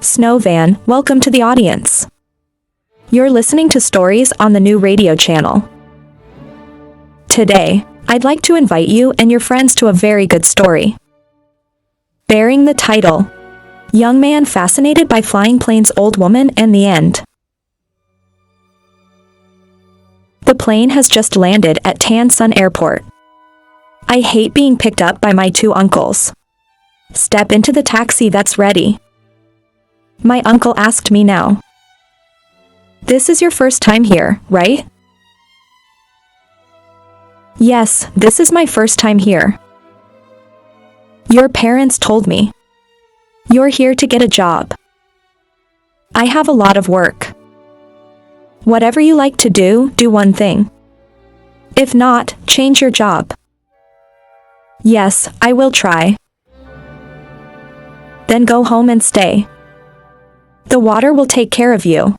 Snowvan, welcome to the audience. You're listening to stories on the new radio channel. Today, I'd like to invite you and your friends to a very good story. Bearing the title, Young Man Fascinated by Flying Planes, Old Woman and the End. The plane has just landed at Tan Son Airport. I hate being picked up by my two uncles. Step into the taxi that's ready. My uncle asked me now. This is your first time here, right? Yes, this is my first time here. Your parents told me. You're here to get a job. I have a lot of work. Whatever you like to do, do one thing. If not, change your job. Yes, I will try. Then go home and stay. The water will take care of you.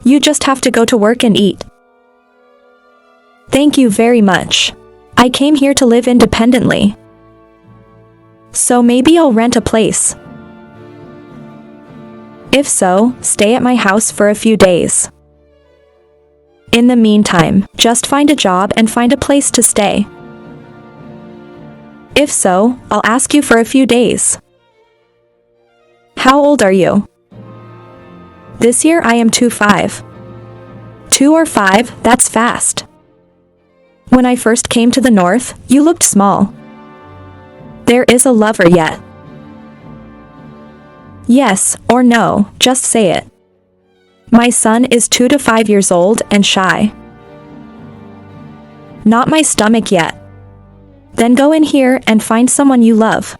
You just have to go to work and eat. Thank you very much. I came here to live independently. So maybe I'll rent a place. If so, stay at my house for a few days. In the meantime, just find a job and find a place to stay. If so, I'll ask you for a few days. How old are you? This year I am 25. 2 or 5, that's fast. When I first came to the north, you looked small. There is a lover yet? Yes or no, just say it. My son is 2 to 5 years old and shy. Not my stomach yet. Then go in here and find someone you love.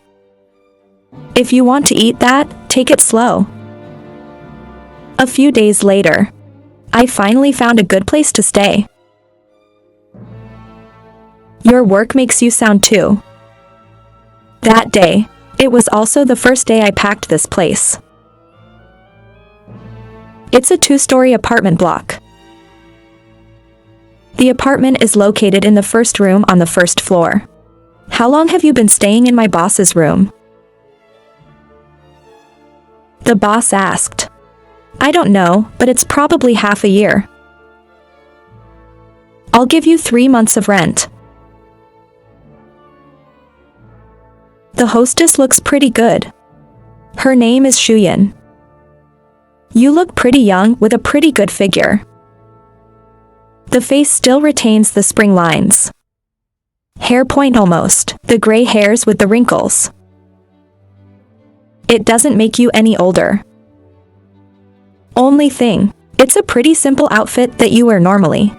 If you want to eat that, take it slow. A few days later, I finally found a good place to stay. Your work makes you sound too. That day, it was also the first day I packed this place. It's a 2-story apartment block. The apartment is located in the first room on the first floor. How long have you been staying in my boss's room? The boss asked. I don't know, but it's probably half a year. I'll give you 3 months of rent. The hostess looks pretty good. Her name is Shuyan. You look pretty young with a pretty good figure. The face still retains the spring lines. Hair point almost, the gray hairs with the wrinkles. It doesn't make you any older. Only thing, it's a pretty simple outfit that you wear normally.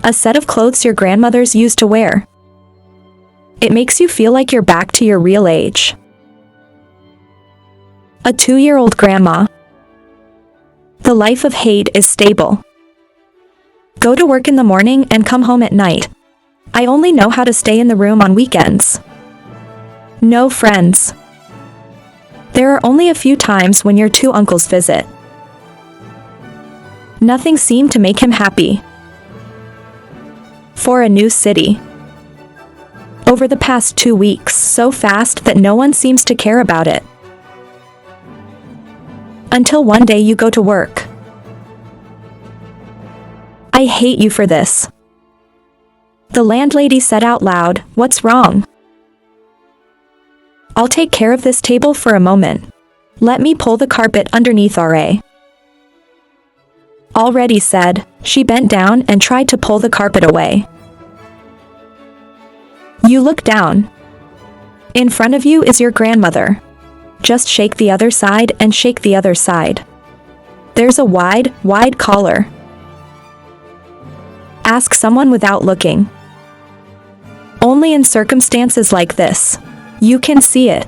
A set of clothes your grandmothers used to wear. It makes you feel like you're back to your real age. A 2-year-old grandma. The life of hate is stable. Go to work in the morning and come home at night. I only know how to stay in the room on weekends. No friends. There are only a few times when your two uncles visit. Nothing seemed to make him happy. For a new city. Over the past 2 weeks, so fast that no one seems to care about it. Until one day you go to work. I hate you for this. The landlady said out loud, what's wrong? I'll take care of this table for a moment. Let me pull the carpet underneath RA. Already said, she bent down and tried to pull the carpet away. You look down. In front of you is your grandmother. Just shake the other side and shake the other side. There's a wide collar. Ask someone without looking. Only in circumstances like this. You can see it.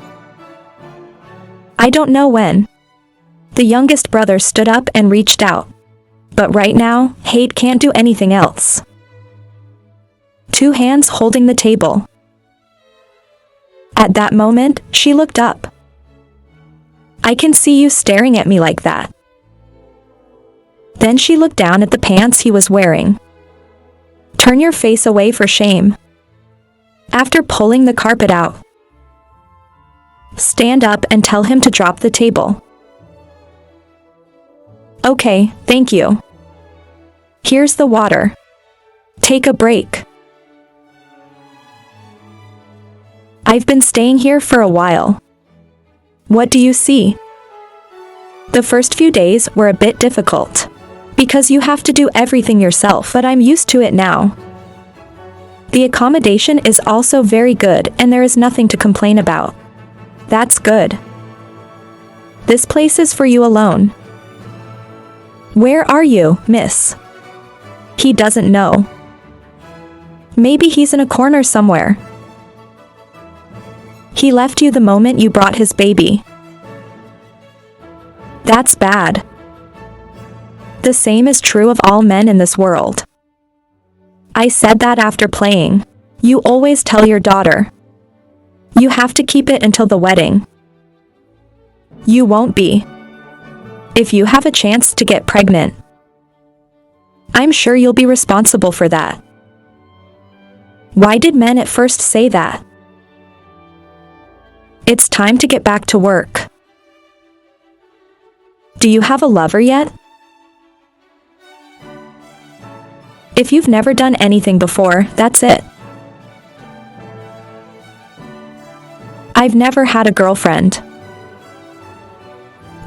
I don't know when. The youngest brother stood up and reached out. But right now, hate can't do anything else. 2 hands holding the table. At that moment, she looked up. I can see you staring at me like that. Then she looked down at the pants he was wearing. Turn your face away for shame. After pulling the carpet out. Stand up and tell him to drop the table. Okay, thank you. Here's the water. Take a break. I've been staying here for a while. What do you see? The first few days were a bit difficult, because you have to do everything yourself, but I'm used to it now. The accommodation is also very good and there is nothing to complain about. That's good. This place is for you alone. Where are you, miss? He doesn't know. Maybe he's in a corner somewhere. He left you the moment you brought his baby. That's bad. The same is true of all men in this world. I said that after playing. You always tell your daughter. You have to keep it until the wedding. You won't be. If you have a chance to get pregnant, I'm sure you'll be responsible for that. Why did men at first say that? It's time to get back to work. Do you have a lover yet? If you've never done anything before, that's it. I've never had a girlfriend.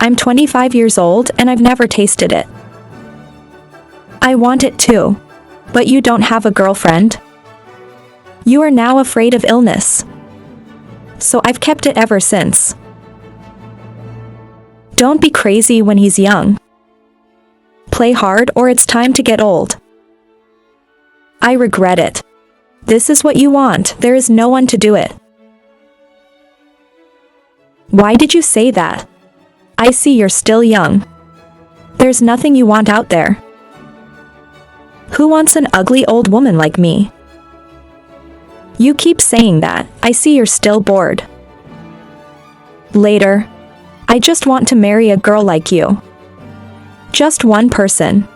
I'm 25 years old and I've never tasted it. I want it too. But you don't have a girlfriend. You are now afraid of illness. So I've kept it ever since. Don't be crazy when he's young. Play hard or it's time to get old. I regret it. This is what you want, there is no one to do it. Why did you say that? I see you're still young. There's nothing you want out there. Who wants an ugly old woman like me? You keep saying that, I see you're still bored. Later. I just want to marry a girl like you. Just one person.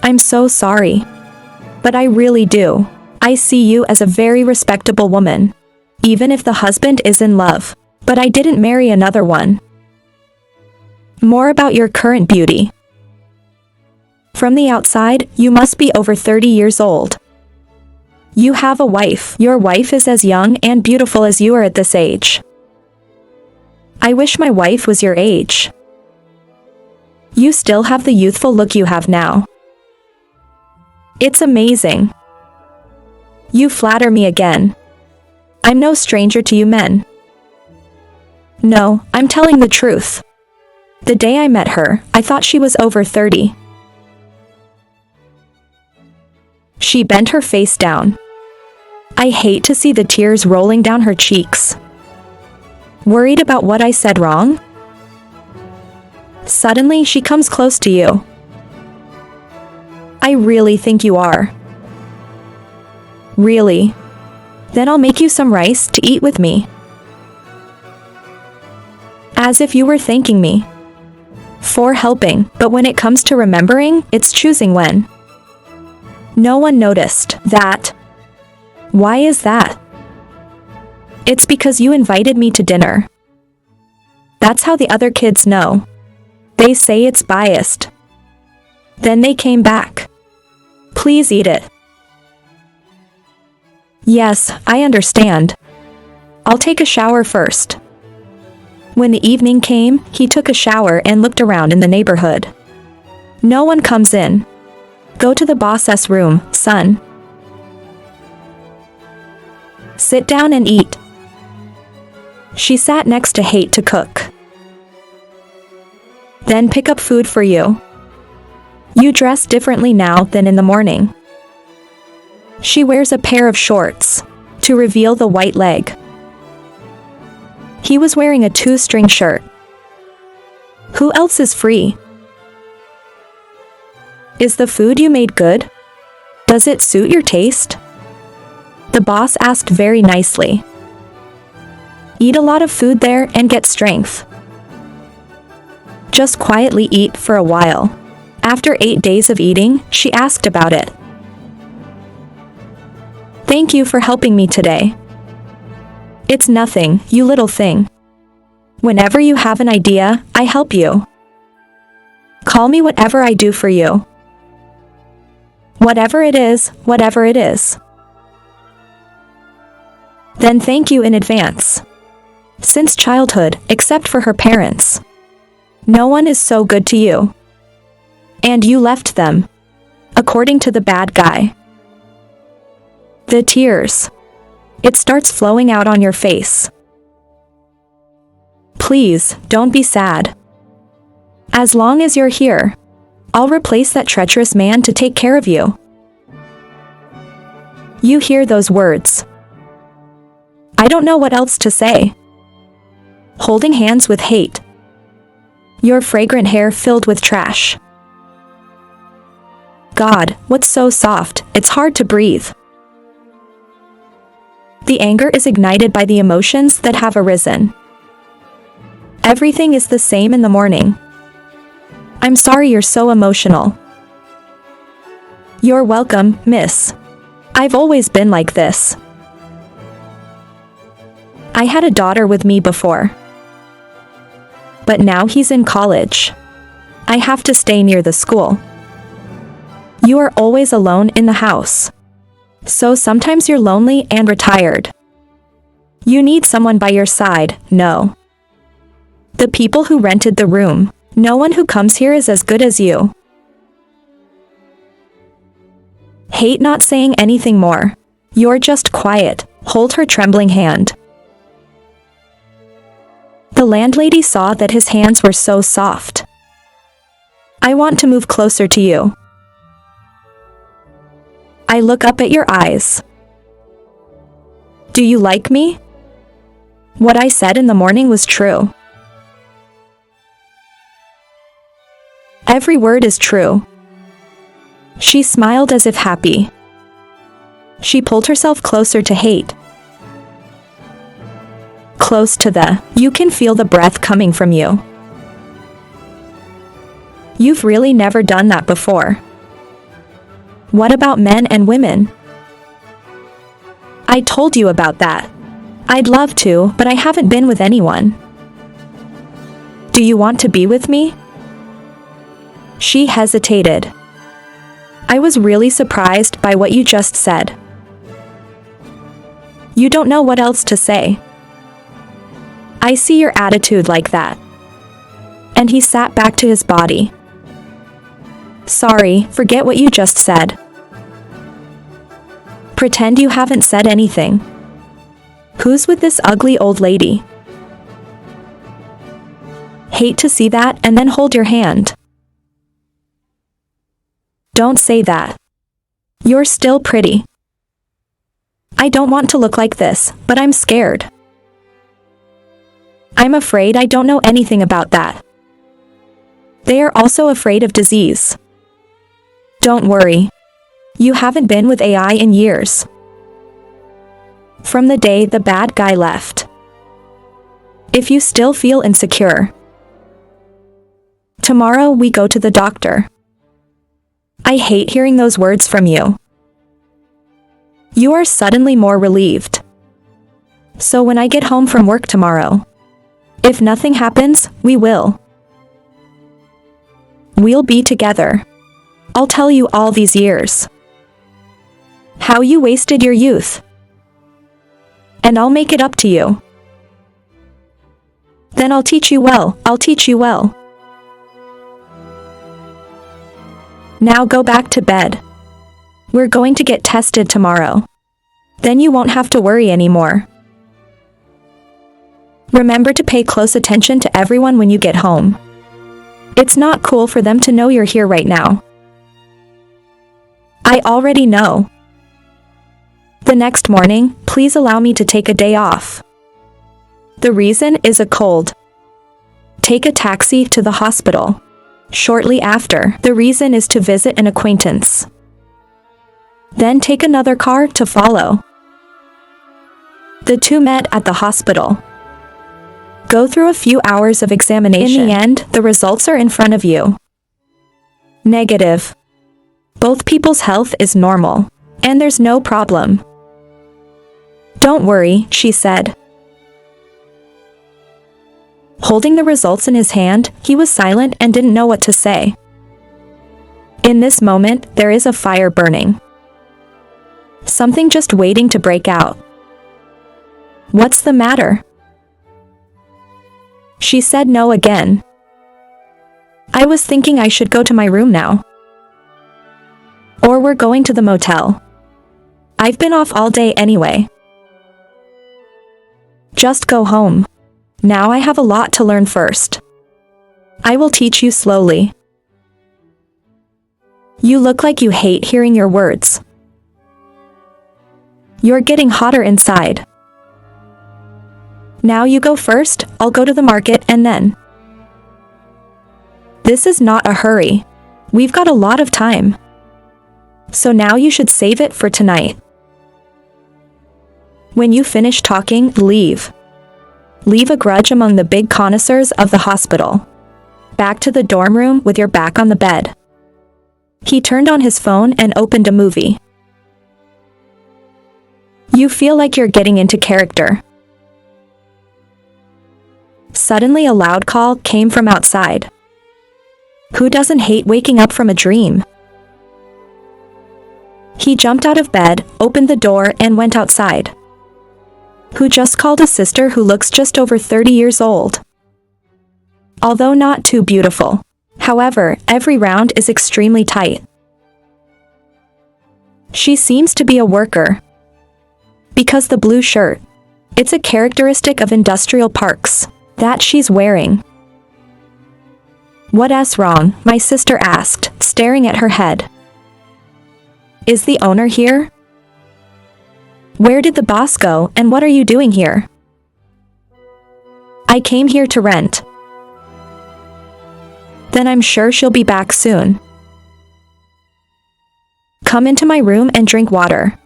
I'm so sorry. But I really do. I see you as a very respectable woman. Even if the husband is in love. But I didn't marry another one. More about your current beauty. From the outside, you must be over 30 years old. You have a wife. Your wife is as young and beautiful as you are at this age. I wish my wife was your age. You still have the youthful look you have now. It's amazing. You flatter me again. I'm no stranger to you men. No, I'm telling the truth. The day I met her, I thought she was over 30. She bent her face down. I hate to see the tears rolling down her cheeks. Worried about what I said wrong? Suddenly she comes close to you. I really think you are. Really? Then I'll make you some rice to eat with me. As if you were thanking me for helping, but when it comes to remembering, it's choosing when. No one noticed that. Why is that? It's because you invited me to dinner. That's how the other kids know. They say it's biased. Then they came back. Please eat it. Yes, I understand. I'll take a shower first. When the evening came, he took a shower and looked around in the neighborhood. No one comes in. Go to the boss's room, son. Sit down and eat. She sat next to Hate to cook. Then pick up food for you. You dress differently now than in the morning. She wears a pair of shorts to reveal the white leg. He was wearing a 2-string shirt. Who else is free? Is the food you made good? Does it suit your taste? The boss asked very nicely. Eat a lot of food there and get strength. Just quietly eat for a while. After 8 days of eating, she asked about it. Thank you for helping me today. It's nothing, you little thing. Whenever you have an idea, I help you. Call me whatever I do for you. Whatever it is, whatever it is. Then thank you in advance. Since childhood, except for her parents, no one is so good to you. And you left them, according to the bad guy. The tears. It starts flowing out on your face. Please, don't be sad. As long as you're here, I'll replace that treacherous man to take care of you. You hear those words. I don't know what else to say. Holding hands with hate. Your fragrant hair filled with trash. God, what's so soft, it's hard to breathe. The anger is ignited by the emotions that have arisen. Everything is the same in the morning. I'm sorry you're so emotional. You're welcome, miss. I've always been like this. I had a daughter with me before. But now he's in college. I have to stay near the school. You are always alone in the house. So sometimes you're lonely and retired. You need someone by your side, no. The people who rented the room, no one who comes here is as good as you. Hate not saying anything more. You're just quiet, hold her trembling hand. The landlady saw that his hands were so soft. I want to move closer to you. I look up at your eyes. Do you like me? What I said in the morning was true. Every word is true. She smiled as if happy. She pulled herself closer to hate. Close to you can feel the breath coming from you. You've really never done that before. What about men and women? I told you about that. I'd love to, but I haven't been with anyone. Do you want to be with me? She hesitated. I was really surprised by what you just said. You don't know what else to say. I see your attitude like that. And he sat back to his body. Sorry, forget what you just said. Pretend you haven't said anything. Who's with this ugly old lady? Hate to see that and then hold your hand. Don't say that. You're still pretty. I don't want to look like this, but I'm scared. I'm afraid I don't know anything about that. They are also afraid of disease. Don't worry. You haven't been with AI in years. From the day the bad guy left. If you still feel insecure. Tomorrow we go to the doctor. I hate hearing those words from you. You are suddenly more relieved. So when I get home from work tomorrow, if nothing happens, we will. We'll be together. I'll tell you all these years. How you wasted your youth. And I'll make it up to you. Then I'll teach you well, I'll teach you well. Now go back to bed. We're going to get tested tomorrow. Then you won't have to worry anymore. Remember to pay close attention to everyone when you get home. It's not cool for them to know you're here right now. I already know. The next morning, please allow me to take a day off. The reason is a cold. Take a taxi to the hospital. Shortly after, the reason is to visit an acquaintance. Then take another car to follow. The two met at the hospital. Go through a few hours of examination. In the end, the results are in front of you. Negative. Both people's health is normal, and there's no problem. Don't worry, she said. Holding the results in his hand, he was silent and didn't know what to say. In this moment, there is a fire burning. Something just waiting to break out. What's the matter? She said no again. I was thinking I should go to my room now. Or we're going to the motel. I've been off all day anyway. Just go home. Now I have a lot to learn first. I will teach you slowly. You look like you hate hearing your words. You're getting hotter inside. Now you go first, I'll go to the market and then. This is not a hurry. We've got a lot of time. So now you should save it for tonight. When you finish talking, leave. Leave a grudge among the big connoisseurs of the hospital. Back to the dorm room with your back on the bed. He turned on his phone and opened a movie. You feel like you're getting into character. Suddenly a loud call came from outside. Who doesn't hate waking up from a dream? He jumped out of bed, opened the door and went outside. Who just called a sister who looks just over 30 years old? Although not too beautiful. However, every round is extremely tight. She seems to be a worker. Because the blue shirt. It's a characteristic of industrial parks. That she's wearing. What's wrong? My sister asked, staring at her head. Is the owner here? Where did the boss go and what are you doing here? I came here to rent. Then I'm sure she'll be back soon. Come into my room and drink water.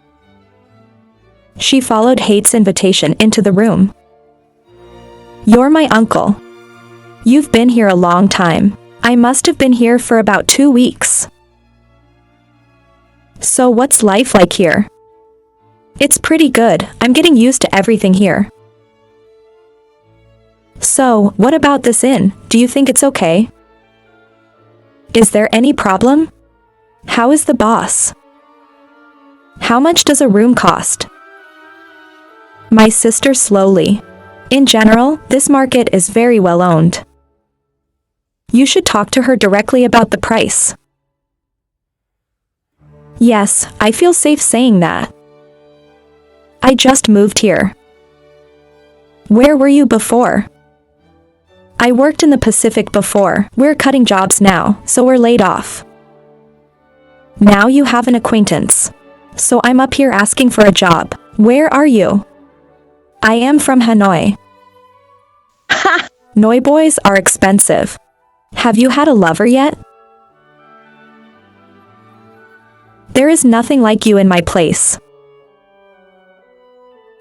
She followed Hate's invitation into the room. You're my uncle. You've been here a long time. I must have been here for about 2 weeks. So what's life like here? It's pretty good. I'm getting used to everything here. So, what about this inn? Do you think it's okay? Is there any problem? How is the boss? How much does a room cost? My sister slowly. In general, this market is very well owned. You should talk to her directly about the price. Yes, I feel safe saying that. I just moved here. Where were you before? I worked in the Pacific before. We're cutting jobs now, so we're laid off. Now you have an acquaintance. So I'm up here asking for a job. Where are you? I am from Hanoi. Ha! Hanoi boys are expensive. Have you had a lover yet? There is nothing like you in my place.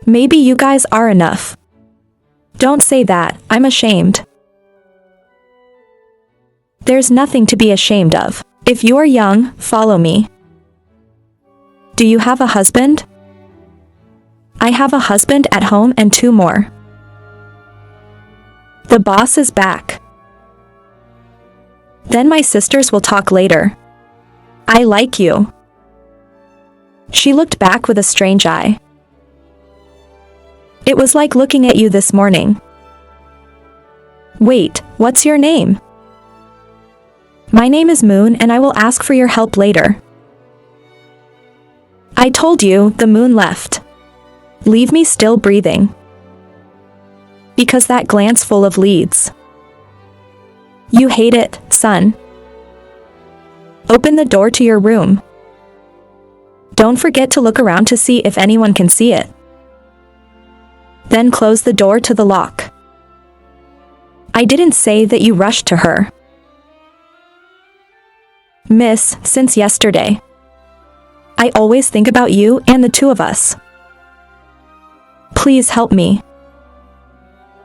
Maybe you guys are enough. Don't say that, I'm ashamed. There's nothing to be ashamed of. If you are young, follow me. Do you have a husband? I have a husband at home and 2 more. The boss is back. Then my sisters will talk later. I like you. She looked back with a strange eye. It was like looking at you this morning. Wait, what's your name? My name is Moon and I will ask for your help later. I told you, the moon left. Leave me still breathing. Because that glance full of leads. You hate it, son. Open the door to your room. Don't forget to look around to see if anyone can see it. Then close the door to the lock. I didn't say that you rushed to her. Miss, since yesterday. I always think about you and the 2 of us. Please help me.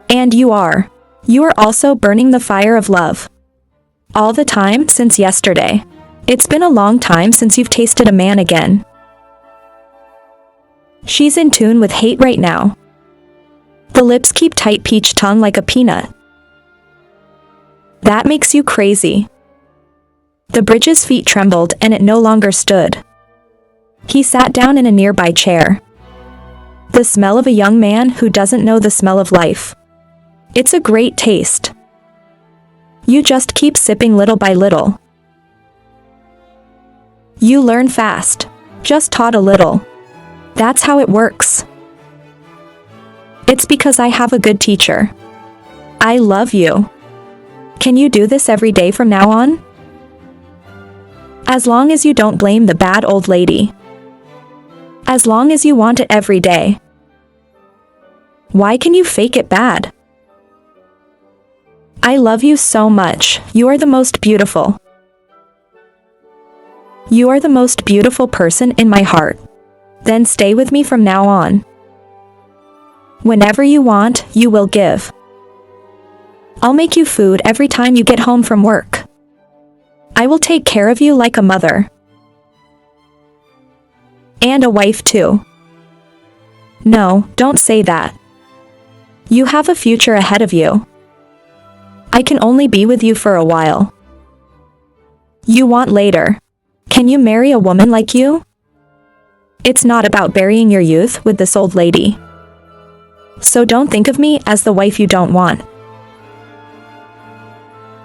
And you are. You are also burning the fire of love. All the time since yesterday. It's been a long time since you've tasted a man again. She's in tune with hate right now. The lips keep tight, peach tongue like a peanut. That makes you crazy. The bridge's feet trembled and it no longer stood. He sat down in a nearby chair. The smell of a young man who doesn't know the smell of life. It's a great taste. You just keep sipping little by little. You learn fast. Just taught a little. That's how it works. It's because I have a good teacher. I love you. Can you do this every day from now on? As long as you don't blame the bad old lady. As long as you want it every day. Why can you fake it bad? I love you so much. You are the most beautiful. You are the most beautiful person in my heart. Then stay with me from now on. Whenever you want, you will give. I'll make you food every time you get home from work. I will take care of you like a mother. And a wife too. No, don't say that. You have a future ahead of you. I can only be with you for a while. You want later. Can you marry a woman like you? It's not about burying your youth with this old lady. So don't think of me as the wife you don't want.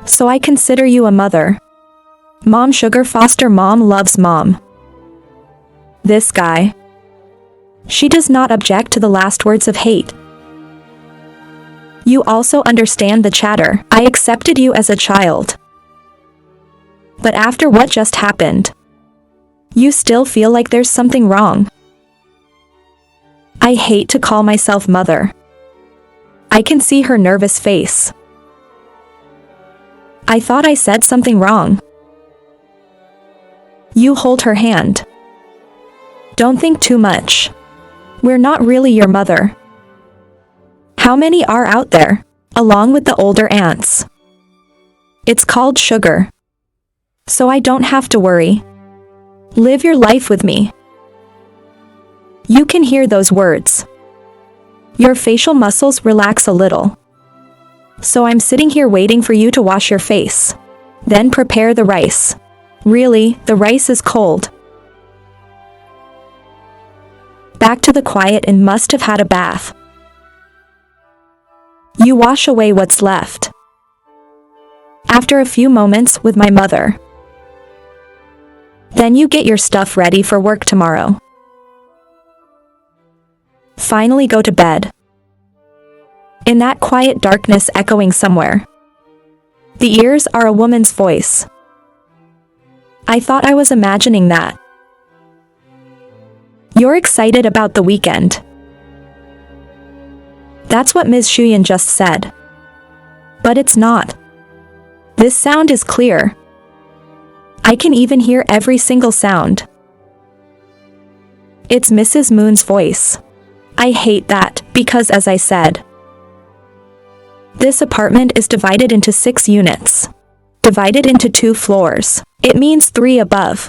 So I consider you a mother. Mom sugar foster mom loves mom. This guy. She does not object to the last words of hate. You also understand the chatter. I accepted you as a child. But after what just happened, you still feel like there's something wrong. I hate to call myself mother. I can see her nervous face. I thought I said something wrong. You hold her hand. Don't think too much. We're not really your mother. How many are out there, along with the older aunts? It's called sugar. So I don't have to worry. Live your life with me. You can hear those words. Your facial muscles relax a little. So I'm sitting here waiting for you to wash your face. Then prepare the rice. Really, the rice is cold. Back to the quiet and must have had a bath. You wash away what's left. After a few moments with my mother. Then you get your stuff ready for work tomorrow. Finally go to bed. In that quiet darkness echoing somewhere. The ears are a woman's voice. I thought I was imagining that. You're excited about the weekend. That's what Ms. Shuyan just said. But it's not. This sound is clear. I can even hear every single sound. It's Mrs. Moon's voice. I hate that, because as I said, this apartment is divided into 6 units. Divided into 2 floors. It means 3 above.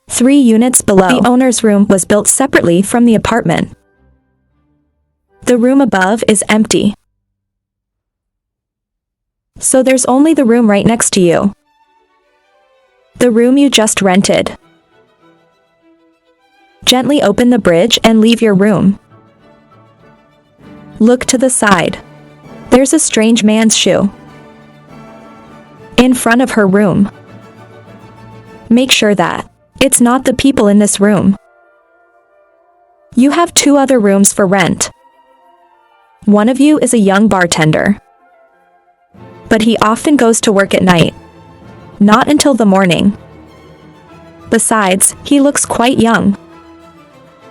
3 units below. The owner's room was built separately from the apartment. The room above is empty. So there's only the room right next to you. The room you just rented. Gently open the bridge and leave your room. Look to the side. There's a strange man's shoe. In front of her room. Make sure that it's not the people in this room. You have 2 other rooms for rent. One of you is a young bartender. But he often goes to work at night. Not until the morning. Besides, he looks quite young.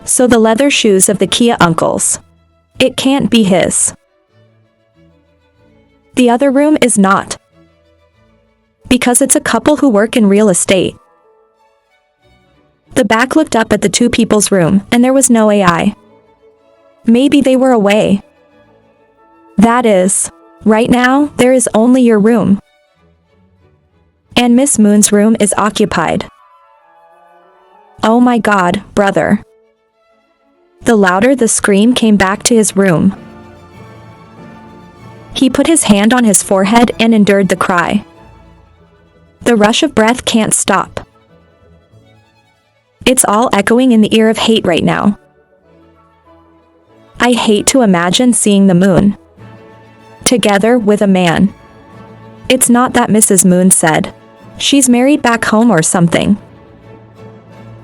So the leather shoes of the Kia uncles. It can't be his. The other room is not. Because it's a couple who work in real estate. The back looked up at the 2 people's room, and there was no AI. Maybe they were away. That is, right now, there is only your room. And Miss Moon's room is occupied. Oh my God, brother. The louder the scream came back to his room. He put his hand on his forehead and endured the cry. The rush of breath can't stop. It's all echoing in the ear of hate right now. I hate to imagine seeing the moon together with a man. It's not that, Mrs. Moon said. She's married back home or something.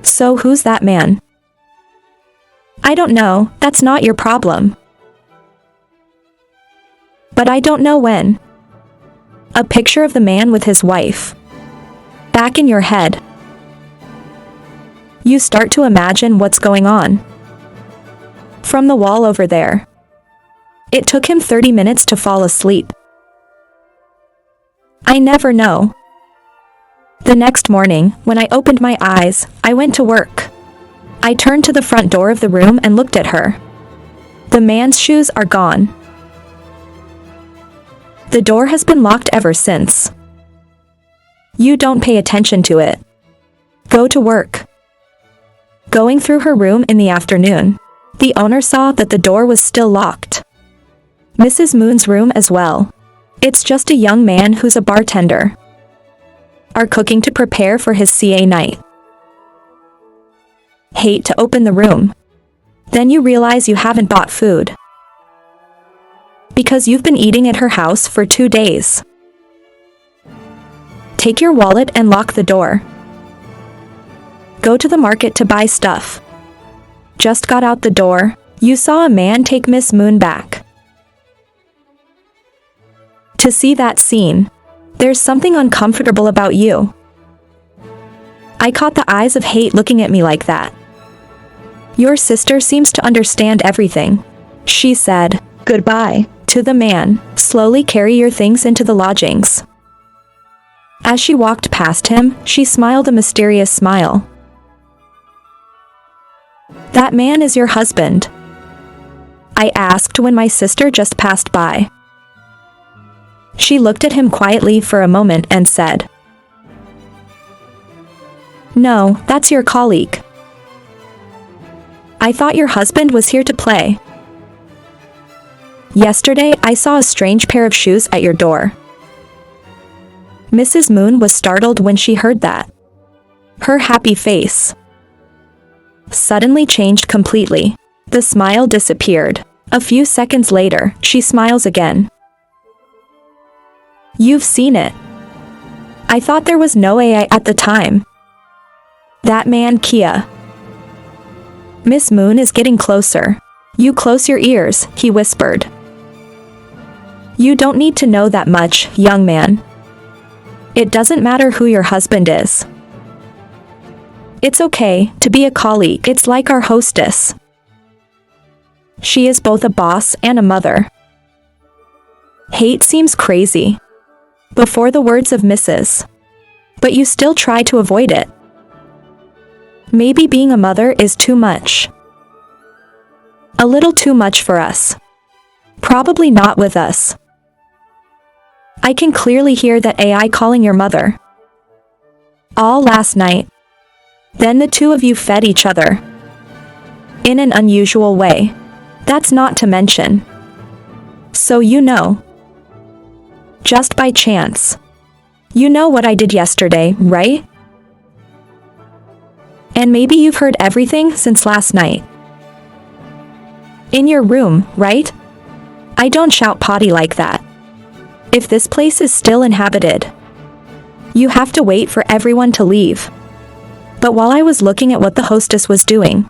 So who's that man? I don't know, that's not your problem. But I don't know when. A picture of the man with his wife. Back in your head. You start to imagine what's going on. From the wall over there. It took him 30 minutes to fall asleep. I never know. The next morning, when I opened my eyes, I went to work. I turned to the front door of the room and looked at her. The man's shoes are gone. The door has been locked ever since. You don't pay attention to it. Go to work. Going through her room in the afternoon, the owner saw that the door was still locked. Mrs. Moon's room as well. It's just a young man who's a bartender. Are cooking to prepare for his CA night. Hate to open the room. Then you realize you haven't bought food. Because you've been eating at her house for 2 days. Take your wallet and lock the door. Go to the market to buy stuff. Just got out the door, you saw a man take Miss Moon back. To see that scene, there's something uncomfortable about you. I caught the eyes of hate looking at me like that. Your sister seems to understand everything. She said, goodbye, to the man, slowly carry your things into the lodgings. As she walked past him, she smiled a mysterious smile. That man is your husband? I asked when my sister just passed by. She looked at him quietly for a moment and said, no, that's your colleague. I thought your husband was here to play. Yesterday, I saw a strange pair of shoes at your door. Mrs. Moon was startled when she heard that. Her happy face suddenly changed completely. The smile disappeared. A few seconds later, she smiles again. You've seen it. I thought there was no AI at the time. That man, Kia. Miss Moon is getting closer. You close your ears, he whispered. You don't need to know that much, young man. It doesn't matter who your husband is. It's okay to be a colleague. It's like our hostess. She is both a boss and a mother. Hate seems crazy. Before the words of Mrs. But you still try to avoid it. Maybe being a mother is too much. A little too much for us. Probably not with us. I can clearly hear that AI calling your mother. All last night. Then the two of you fed each other. In an unusual way. That's not to mention. So you know. Just by chance. You know what I did yesterday, right? And maybe you've heard everything since last night. In your room, right? I don't shout potty like that. If this place is still inhabited, you have to wait for everyone to leave. But while I was looking at what the hostess was doing,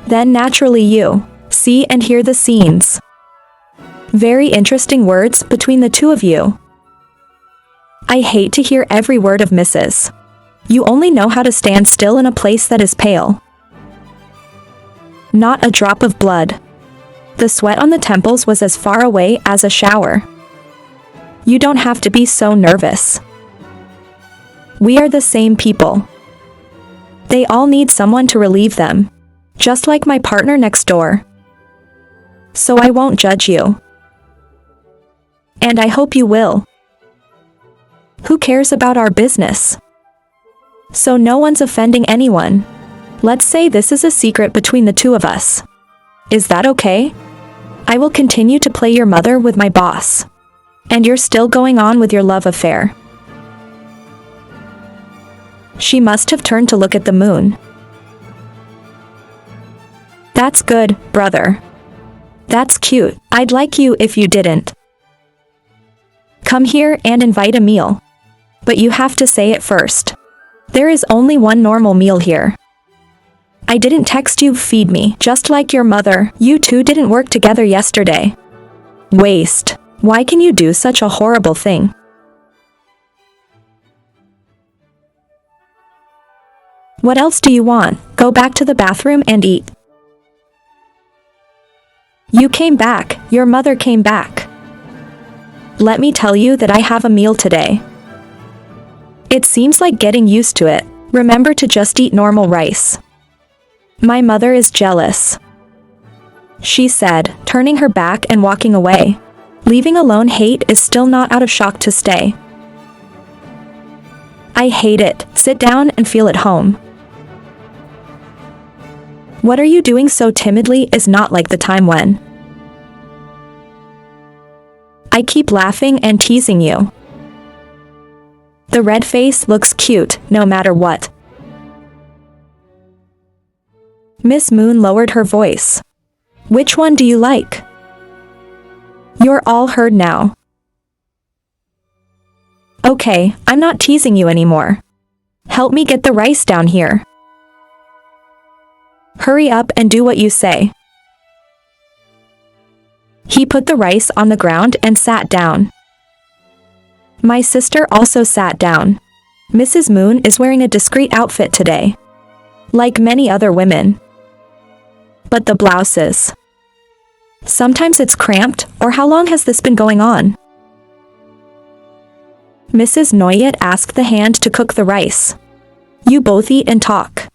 then naturally you see and hear the scenes. Very interesting words between the two of you. I hate to hear every word of Mrs. You only know how to stand still in a place that is pale. Not a drop of blood. The sweat on the temples was as far away as a shower. You don't have to be so nervous. We are the same people. They all need someone to relieve them. Just like my partner next door. So I won't judge you. And I hope you will. Who cares about our business? So no one's offending anyone. Let's say this is a secret between the two of us. Is that okay? I will continue to play your mother with my boss. And you're still going on with your love affair. She must have turned to look at the moon. That's good, brother. That's cute. I'd like you if you didn't. Come here and invite a meal. But you have to say it first. There is only one normal meal here. I didn't text you, feed me, just like your mother. You two didn't work together yesterday. Waste. Why can you do such a horrible thing? What else do you want? Go back to the bathroom and eat. You came back. Your mother came back. Let me tell you that I have a meal today. It seems like getting used to it. Remember to just eat normal rice. My mother is jealous, she said, turning her back and walking away. Leaving alone, hate is still not out of shock to stay. I hate it. Sit down and feel at home. What are you doing so timidly is not like the time when I keep laughing and teasing you. The red face looks cute, no matter what. Miss Moon lowered her voice. Which one do you like? You're all heard now. Okay, I'm not teasing you anymore. Help me get the rice down here. Hurry up and do what you say. He put the rice on the ground and sat down. My sister also sat down. Mrs. Moon is wearing a discreet outfit today, like many other women. But the blouses. Sometimes it's cramped, or how long has this been going on? Mrs. Noyet asked the hand to cook the rice. You both eat and talk.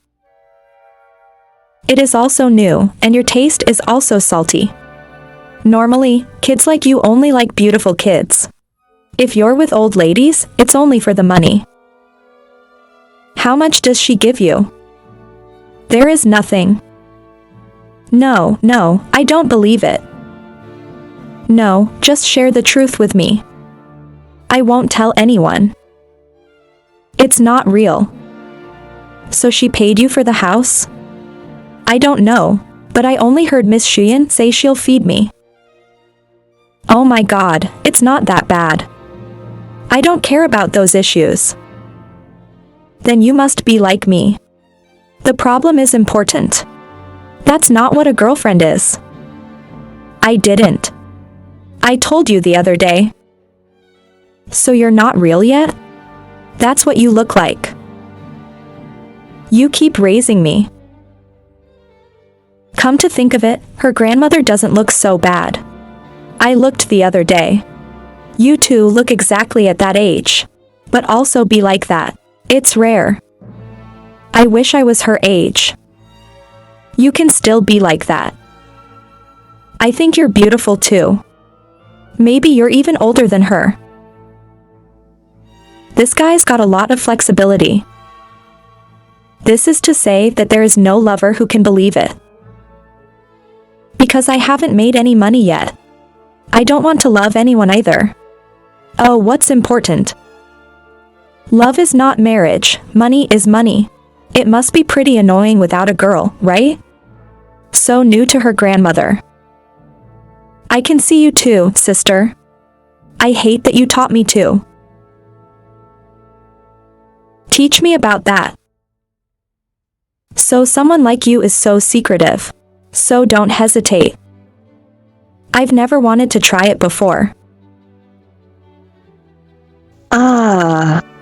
It is also new, and your taste is also salty. Normally, kids like you only like beautiful kids. If you're with old ladies, it's only for the money. How much does she give you? There is nothing. No, I don't believe it. No, just share the truth with me. I won't tell anyone. It's not real. So she paid you for the house? I don't know, but I only heard Miss Sheehan say she'll feed me. Oh my God, it's not that bad. I don't care about those issues. Then you must be like me. The problem is important. That's not what a girlfriend is. I didn't. I told you the other day. So you're not real yet? That's what you look like. You keep raising me. Come to think of it, her grandmother doesn't look so bad. I looked the other day. You two look exactly at that age, but also be like that. It's rare. I wish I was her age. You can still be like that. I think you're beautiful too. Maybe you're even older than her. This guy's got a lot of flexibility. This is to say that there is no lover who can believe it. Because I haven't made any money yet. I don't want to love anyone either. Oh, what's important? Love is not marriage, money is money. It must be pretty annoying without a girl, right? So new to her grandmother. I can see you too, sister. I hate that you taught me to. Teach me about that. So someone like you is so secretive. So don't hesitate. I've never wanted to try it before.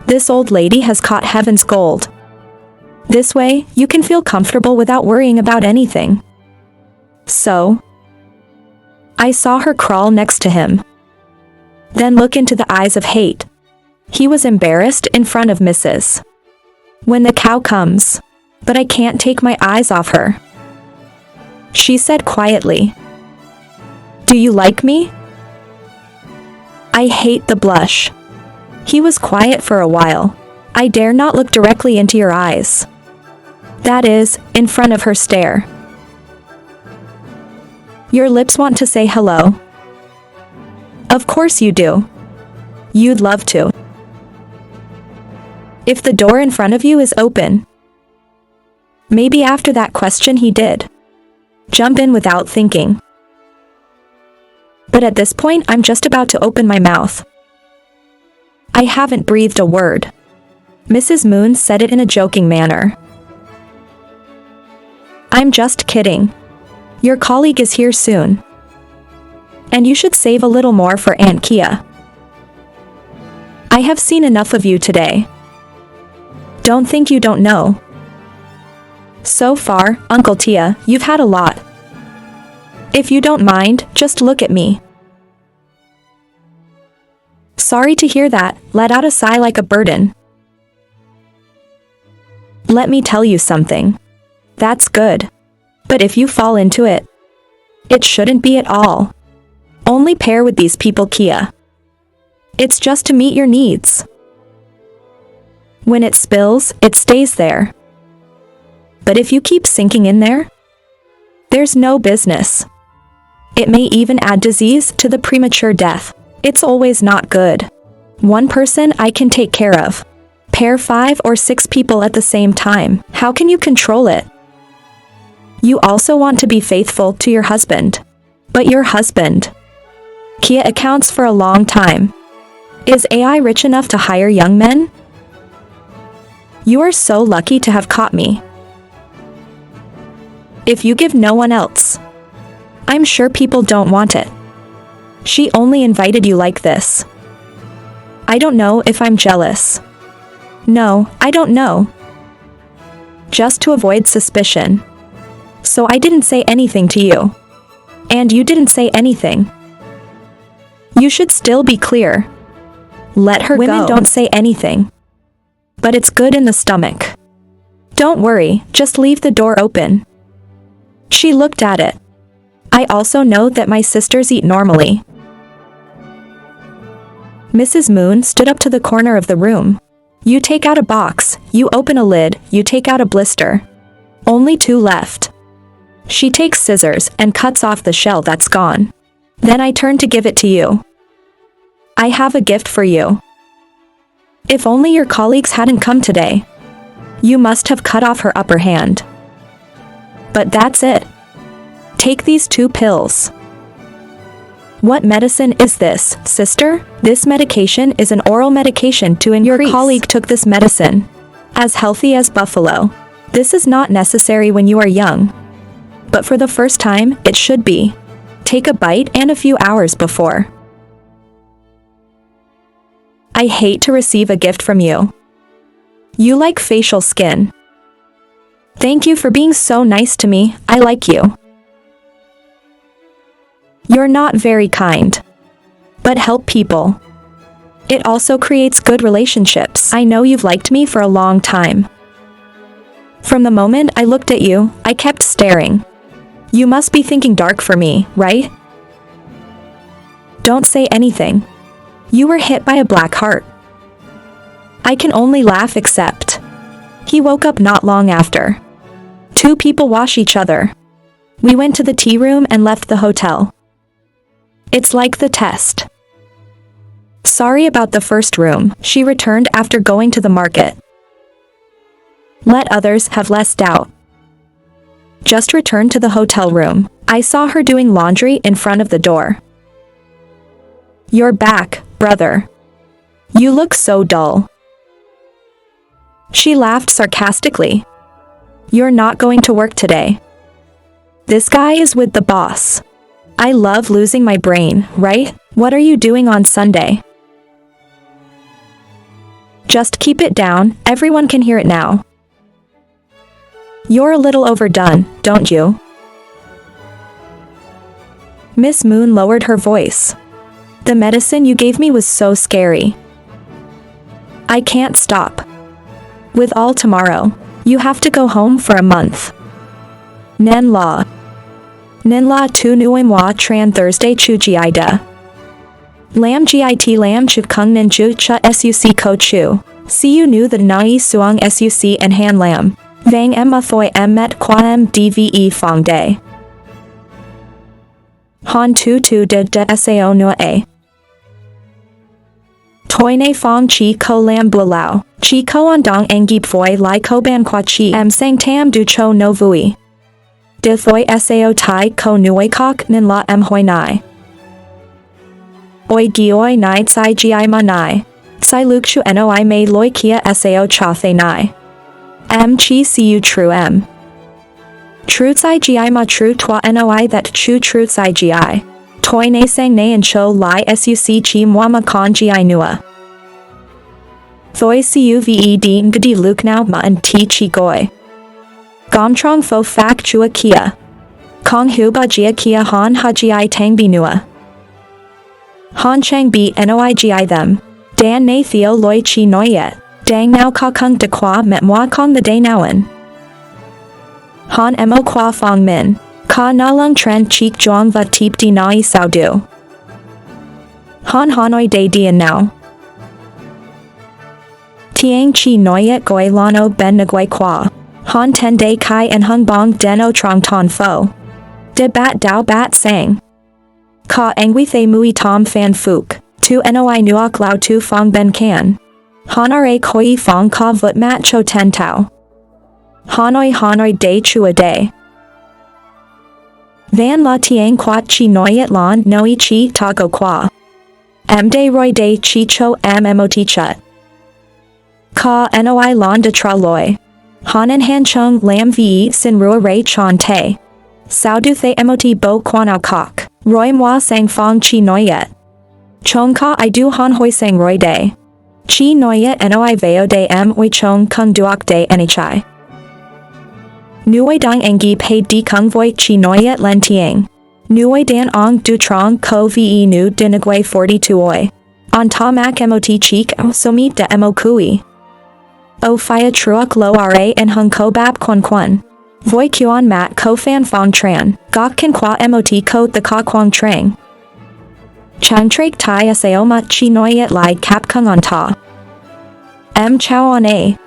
This old lady has caught heaven's gold. This way, you can feel comfortable without worrying about anything. So, I saw her crawl next to him. Then look into the eyes of hate. He was embarrassed in front of Mrs. When the cow comes. But I can't take my eyes off her. She said quietly. Do you like me? I hate the blush. He was quiet for a while. I dare not look directly into your eyes. That is, in front of her stare. Your lips want to say hello. Of course you do. You'd love to. If the door in front of you is open. Maybe after that question he did. Jump in without thinking. But at this point I'm just about to open my mouth. I haven't breathed a word. Mrs. Moon said it in a joking manner. I'm just kidding. Your colleague is here soon. And you should save a little more for Aunt Kia. I have seen enough of you today. Don't think you don't know. So far, Uncle Tia, you've had a lot. If you don't mind, just look at me. Sorry to hear that, let out a sigh like a burden. Let me tell you something. That's good. But if you fall into it, it shouldn't be at all. Only pair with these people, Kia. It's just to meet your needs. When it spills, it stays there. But if you keep sinking in there, there's no business. It may even add disease to the premature death. It's always not good. One person I can take care of. Pair 5 or 6 people at the same time. How can you control it? You also want to be faithful to your husband. But your husband, Kia, accounts for a long time. Is AI rich enough to hire young men? You are so lucky to have caught me. If you give no one else, I'm sure people don't want it. She only invited you like this. I don't know if I'm jealous. No, I don't know. Just to avoid suspicion. So I didn't say anything to you. And you didn't say anything. You should still be clear. Let her go. Women don't say anything. But it's good in the stomach. Don't worry, just leave the door open. She looked at it. I also know that my sisters eat normally. Mrs. Moon stood up to the corner of the room. You take out a box, you open a lid, you take out a blister. Only 2 left. She takes scissors and cuts off the shell that's gone. Then I turn to give it to you. I have a gift for you. If only your colleagues hadn't come today. You must have cut off her upper hand. But that's it. Take these 2 pills. What medicine is this, sister? This medication is an oral medication to increase. Your colleague took this medicine. As healthy as buffalo. This is not necessary when you are young. But for the first time, it should be. Take a bite and a few hours before. I hate to receive a gift from you. You like facial skin. Thank you for being so nice to me, I like you. You're not very kind. But help people. It also creates good relationships. I know you've liked me for a long time. From the moment I looked at you, I kept staring. You must be thinking dark for me, right? Don't say anything. You were hit by a black heart. I can only laugh except. He woke up not long after. 2 people wash each other. We went to the tea room and left the hotel. It's like the test. Sorry about the first room, she returned after going to the market. Let others have less doubt. Just return to the hotel room. I saw her doing laundry in front of the door. You're back, brother. You look so dull. She laughed sarcastically. You're not going to work today. This guy is with the boss. I love losing my brain, right? What are you doing on Sunday? Just keep it down, everyone can hear it now. You're a little overdone, don't you? Miss Moon lowered her voice. The medicine you gave me was so scary. I can't stop. With all tomorrow, you have to go home for a month. Nen la. Nen la tu nuoi moi tran Thursday chu giida. Lam git lam chu kung nin ju cha suc ko chu. See you nu the nai suang suc and han lam. Vang em thoi em met qua em dve fong day. Han tu tu de sao nua a. Toi ne fong chi ko lam bu lao, chi ko on dong engip voi lai ko ban qua chi am sang tam du cho no vui. De thoi sao tai ko nuoi kok nin la em hoi nai. Oi gioi nai tsai gi ma nai. Sai luk shu noi mei loi kia sao cha the nai. M chi cu true m. True tsai gi ma true twa noi that true tsai gi. Toi ne sang ne and cho lai suc chi moi ma con gi nua. Thoi cuve din gadi luk now ma and ti chi goi. Gom trong fo fak chua kia. Kong hu ba jia kia han ha gi tang bi nua. Han chang bi noi gi them. Dan na theo loi chi noi yet. Dang now ka kung de qua met moi kong the day nowen. Han mo qua fong min. Ka na lung tren cheek jong va teep di nai sao du. Han hanoi day dien now. Tiang chi noyet goi lano ben nguai qua. Han ten day kai and hung bong deno trong ton fo. De bat dao bat sang. Ka angwi the mui tom fan fuk. Tu noi nuok lao tu fong ben can. Han ra koi fong ka vut mat cho ten tau. Hanoi day chua day. Van la tiang quat chi noyet lon noi chi tago qua. M day roy day chi cho mot chut. Ka noi lon de tra loi. Han en han chung lam vi sin rua ray chan te. Sao du the mot bo quan ao kok. Roy moi sang fong chi noyet. Chong ka I du han hoi sang roy day. Chi noyet noi veo day oi chong kung duok day nhai. Nuoi dang engi pei di kung voi chi noyet len tiang. Nuoi dan ong du trong ko ve nu dinagui 42 oi. On ta mak mot cheek so meet de mo kui. O fia truok lo ra en hung ko bap quan. Voi kuan mat ko fan fong tran. Gok kan qua mot ko the ka quang trang. Chang trak tai sao ma chi noyet lai kap kung on ta. M chow on a.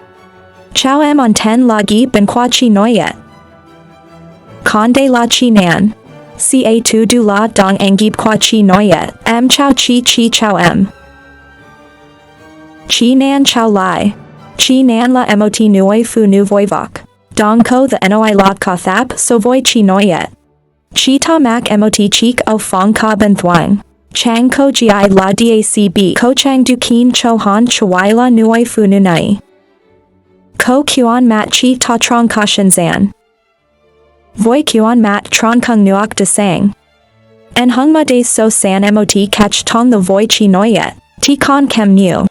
Chow m on 10 la gi ben qua chi noyet. Con de la chi nan. Ca2 du la dong angib qua chi noyet. M chow chi chow m. Chi nan chow lai. Chi nan la mot nuoi fu nu voi vok. Dong ko the noi la ka thap so voi chi noyet. Chi ta mak mot cheek o fong ka ben thuang. Chang ko gi la dacb ko chang du keen cho han chwai la nuoi fu nu nai. Ko kuan mat chi ta trong ka shin zan. Voi kuan mat tron kung nuok de sang. En hung ma de so san mot catch tong the voi chi noyet. Ti con kem nu.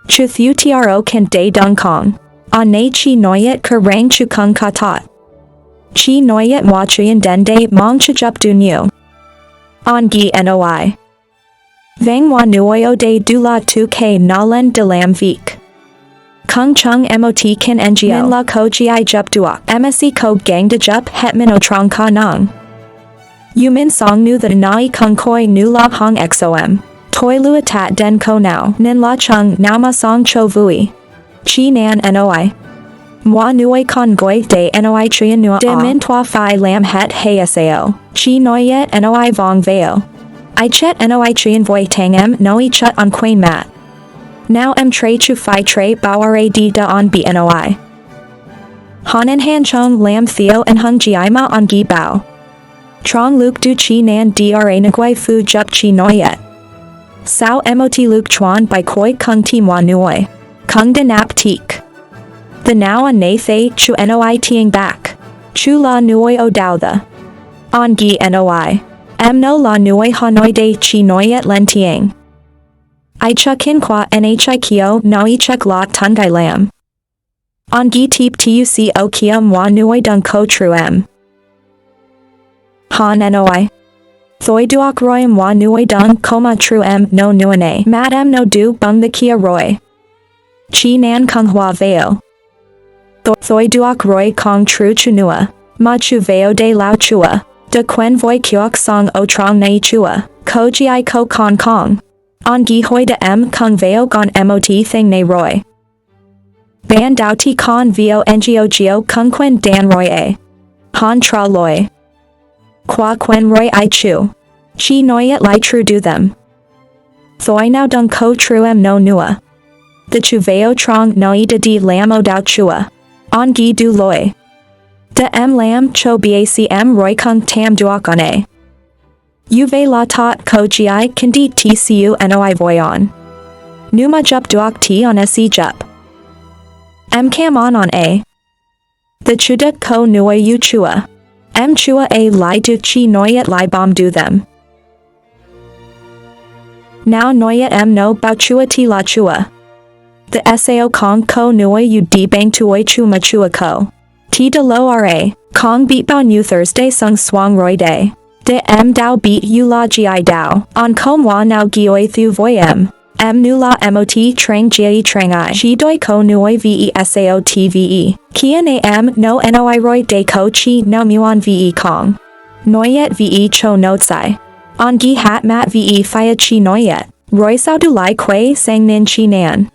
Chu thu tro kan day dung kong. On na chi noyet ka rang chu kung ka tot. Chi noyet wa chuyen den day mong chu jup du nu. On gi noi. Vang wa nuoi o day du la 2k na len de lam vik. Kung chung mot kan ngo. Min la ko gi jup duok. Msc ko gang de jup hetman o trong ka nong. Yu min song nu the nai kung koi nu la hong xom. Toi lua tat den ko now. Nin la chung now ma song cho vui. Chi nan noi. Moi nuoi con goi de noi trian nua. De min toa phi lam het hey sao. Chi noyet noi vong veo. I chet noi trian voi tang em noi chut on quain mat. Now em tre chu phi tre bauare di da on bnoi. Han en han chong lam theo and hung gi ma on gi bao. Trong luk du chi nan dra nguai fu jup chi noyet. Sao mot luk chuan by koi kung ti moi nuoi. Kung de nap teak. The now on na thay chu noi tiang back. Chu la nuoi o dao the. On gi noi. M no la nuoi hanoi de chi noyet len tiang. I chuk hin qua nhi kio noi chuk la tungai lam. On gi teep tuc o kia moi nuoi dung ko tru m. Han noi. Thoi duok roy moi nuoi dung koma tru m no nuane. Mat m no du bung the kia roy. Chi nan kung hua veo. Thoi duok roy kong tru chunua. Ma chu veo de lao chua. De quen voi kyok song o trong nei chua. Ko gi ko con kong. On gi hoi de m kung veo gon mot thing nei roy. Ban dao ti con veo ngo geo kung quen dan roy a. Han tra loy. Qua quen roi I chu. Chi noyet li tru do them. Thoi now dung ko tru em no nua. The chu veo trong noi de di lam o dao chua. On gi du loi. De em lam cho bacm roi kung tam duok on a. Uve la tot ko gi kan di tcu noi voyon. Numa jup duok t on se jup. M cam on a. The chuda ko nua u chua. M chua a li du chi noyet li bom do them. Now noyet m no bao chua ti la chua. The sao kong ko nua u di bang tuoi chu ma chua ko. T de lo ra, kong beat bao nu Thursday sung swang roi day. De m dao beat u la gi dao, on kom wa now gioi thu voi m. M nu la mot trang gi trang I. Chi doi ko nuoi ve sao tve. Kian a m no noi roi de ko chi no muon ve kong. Noyet ve cho no tsai. On gi hat mat ve fia chi noyet. Roi sao du lai quay sang nin chi nan.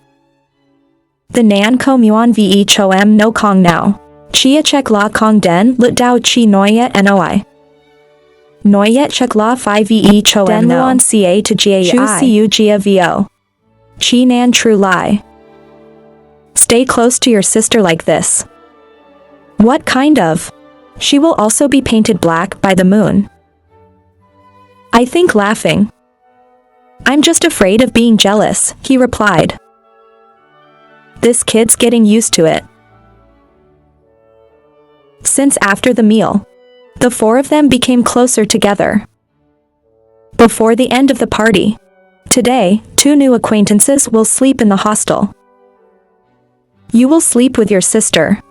The nan ko muon ve cho m no kong now. Chia check la kong den lut dao chi noyet noi. Noyet check la phi ve cho den no. Luon ca to gai. Chu cu gia vo. Chi nan true lie. Stay close to your sister like this. What kind of? She will also be painted black by the moon. I think laughing. I'm just afraid of being jealous, he replied. This kid's getting used to it. Since after the meal, the four of them became closer together. Before the end of the party, today, 2 new acquaintances will sleep in the hostel. You will sleep with your sister.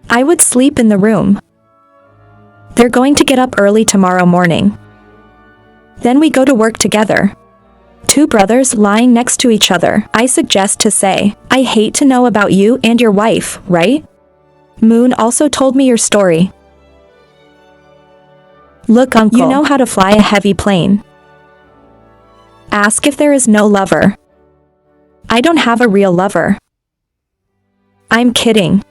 I would sleep in the room. They're going to get up early tomorrow morning. Then we go to work together. 2 brothers lying next to each other. I suggest to say, I hate to know about you and your wife, right? Moon also told me your story. Look, uncle, you know how to fly a heavy plane. Ask if there is no lover. I don't have a real lover. I'm kidding.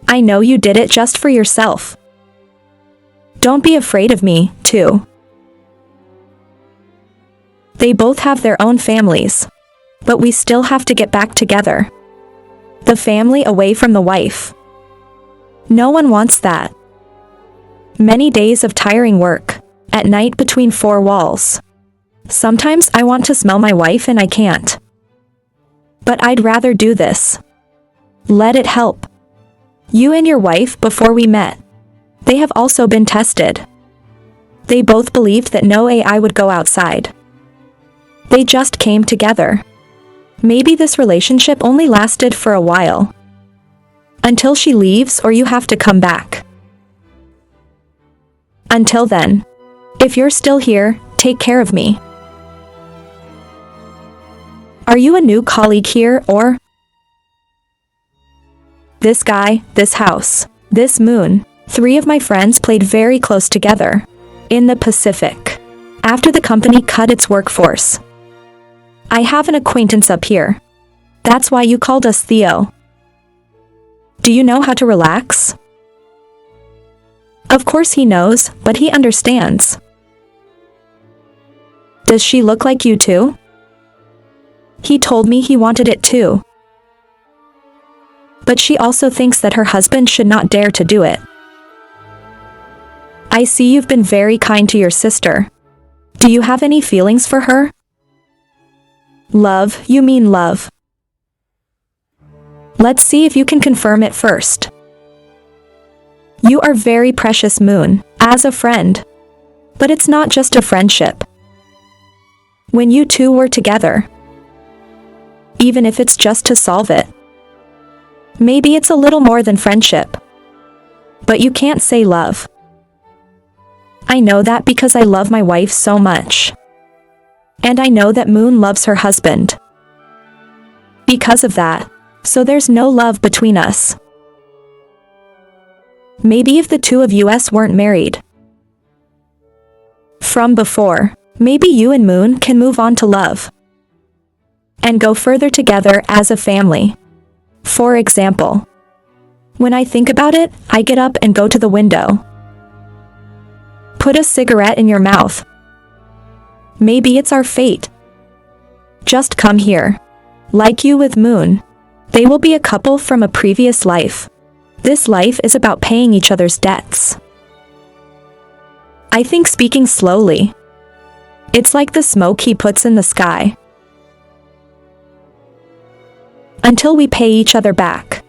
I know you did it just for yourself. Don't be afraid of me, too. They both have their own families. But we still have to get back together. The family away from the wife. No one wants that. Many days of tiring work. At night between 4 walls. Sometimes I want to smell my wife and I can't. But I'd rather do this. Let it help. You and your wife before we met. They have also been tested. They both believed that no AI would go outside. They just came together. Maybe this relationship only lasted for a while. Until she leaves or you have to come back. Until then, if you're still here, take care of me. Are you a new colleague here or? This guy, this house, this moon. 3 of my friends played very close together. In the Pacific. After the company cut its workforce. I have an acquaintance up here. That's why you called us Theo. Do you know how to relax? Of course he knows, but he understands. Does she look like you too? He told me he wanted it too. But she also thinks that her husband should not dare to do it. I see you've been very kind to your sister. Do you have any feelings for her? Love, you mean love. Let's see if you can confirm it first. You are very precious, Moon, as a friend. But it's not just a friendship. When you 2 were together. Even if it's just to solve it. Maybe it's a little more than friendship. But you can't say love. I know that because I love my wife so much. And I know that Moon loves her husband. Because of that, so there's no love between us. Maybe if the 2 of us weren't married. From before, maybe you and Moon can move on to love. And go further together as a family. For example, when I think about it, I get up and go to the window. Put a cigarette in your mouth. Maybe it's our fate. Just come here. Like you with Moon. They will be a couple from a previous life. This life is about paying each other's debts. I think speaking slowly. It's like the smoke he puts in the sky. Until we pay each other back.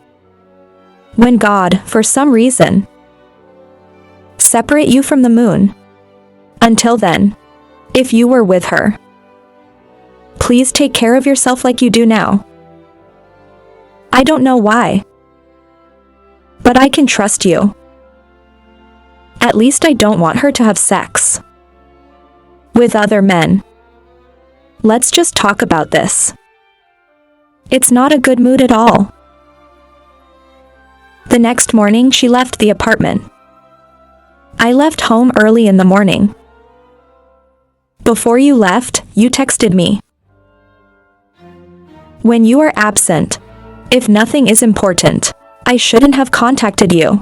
When God, for some reason, separate you from the moon. Until then, if you were with her, please take care of yourself like you do now. I don't know why, but I can trust you. At least I don't want her to have sex with other men. Let's just talk about this. It's not a good mood at all. The next morning she left the apartment. I left home early in the morning. Before you left, you texted me. When you are absent, if nothing is important, I shouldn't have contacted you.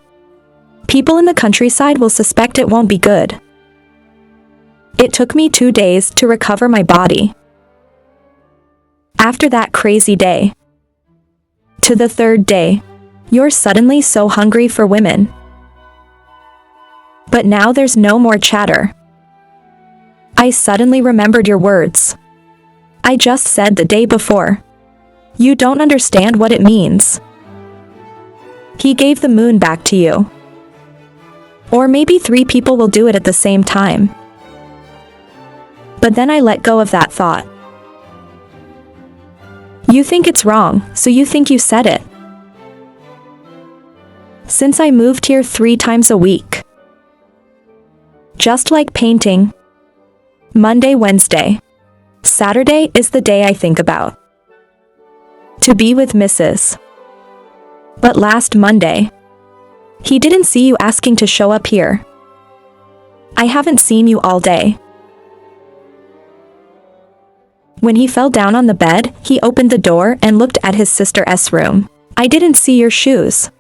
People in the countryside will suspect it won't be good. It took me 2 days to recover my body. After that crazy day, to the 3rd day, you're suddenly so hungry for women. But now there's no more chatter. I suddenly remembered your words. I just said the day before. You don't understand what it means. He gave the moon back to you. Or maybe 3 people will do it at the same time. But then I let go of that thought. You think it's wrong, so you think you said it. Since I moved here 3 times a week. Just like painting. Monday, Wednesday. Saturday is the day I think about. To be with Mrs. But last Monday, he didn't see you asking to show up here. I haven't seen you all day. When he fell down on the bed, he opened the door and looked at his sister's room. I didn't see your shoes.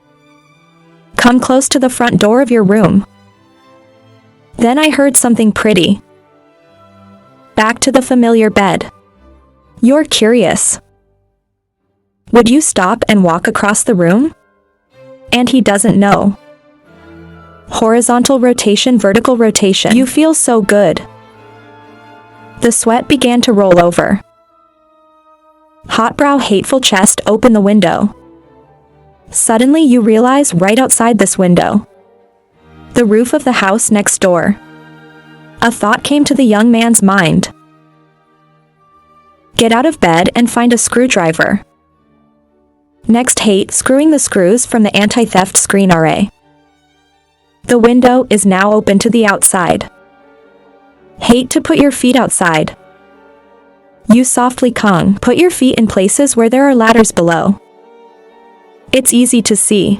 Come close to the front door of your room. Then I heard something pretty. Back to the familiar bed. You're curious. Would you stop and walk across the room? And he doesn't know. Horizontal rotation, vertical rotation. You feel so good. The sweat began to roll over. Hot brow, hateful chest, open the window. Suddenly you realize right outside this window. The roof of the house next door. A thought came to the young man's mind. Get out of bed and find a screwdriver. Next, hate screwing the screws from the anti-theft screen array. The window is now open to the outside. Hate to put your feet outside. You softly Kong, put your feet in places where there are ladders below. It's easy to see.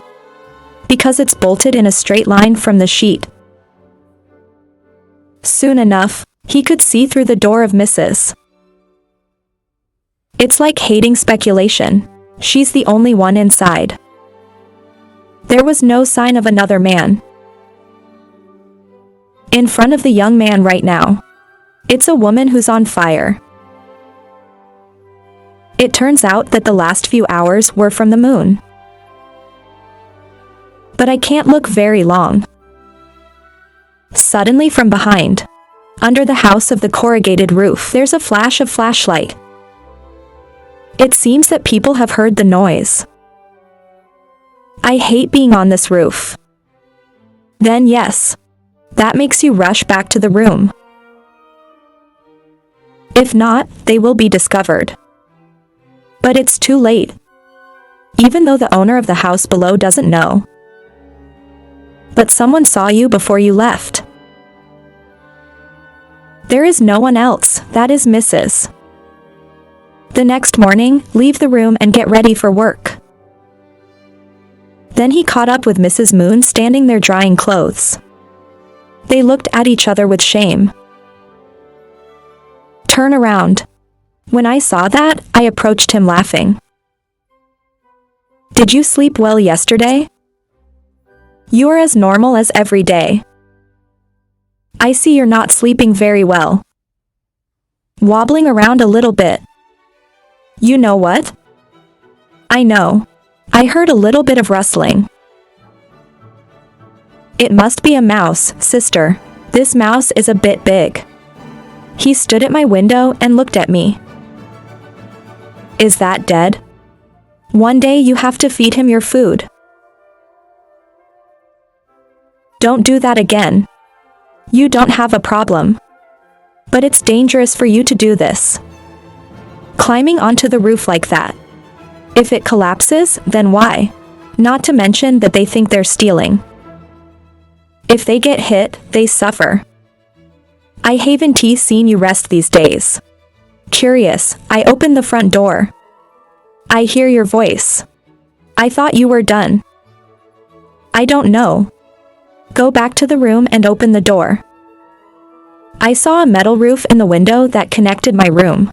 Because it's bolted in a straight line from the sheet. Soon enough, he could see through the door of Mrs. It's like hating speculation. She's the only one inside. There was no sign of another man. In front of the young man right now. It's a woman who's on fire. It turns out that the last few hours were from the moon. But I can't look very long. Suddenly from behind, under the house of the corrugated roof, there's a flash of flashlight. It seems that people have heard the noise. I hate being on this roof. Then yes, that makes you rush back to the room. If not, they will be discovered. But it's too late. Even though the owner of the house below doesn't know. But someone saw you before you left. There is no one else, that is Mrs. The next morning, leave the room and get ready for work. Then he caught up with Mrs. Moon standing there drying clothes. They looked at each other with shame. Turn around. When I saw that, I approached him laughing. Did you sleep well yesterday? You are as normal as every day. I see you're not sleeping very well. Wobbling around a little bit. You know what? I know. I heard a little bit of rustling. It must be a mouse, sister. This mouse is a bit big. He stood at my window and looked at me. Is that dead? One day you have to feed him your food. Don't do that again. You don't have a problem. But it's dangerous for you to do this. Climbing onto the roof like that. If it collapses, then why? Not to mention that they think they're stealing. If they get hit, they suffer. I haven't seen you rest these days. Curious, I opened the front door. I hear your voice. I thought you were done. I don't know. Go back to the room and open the door. I saw a metal roof in the window that connected my room.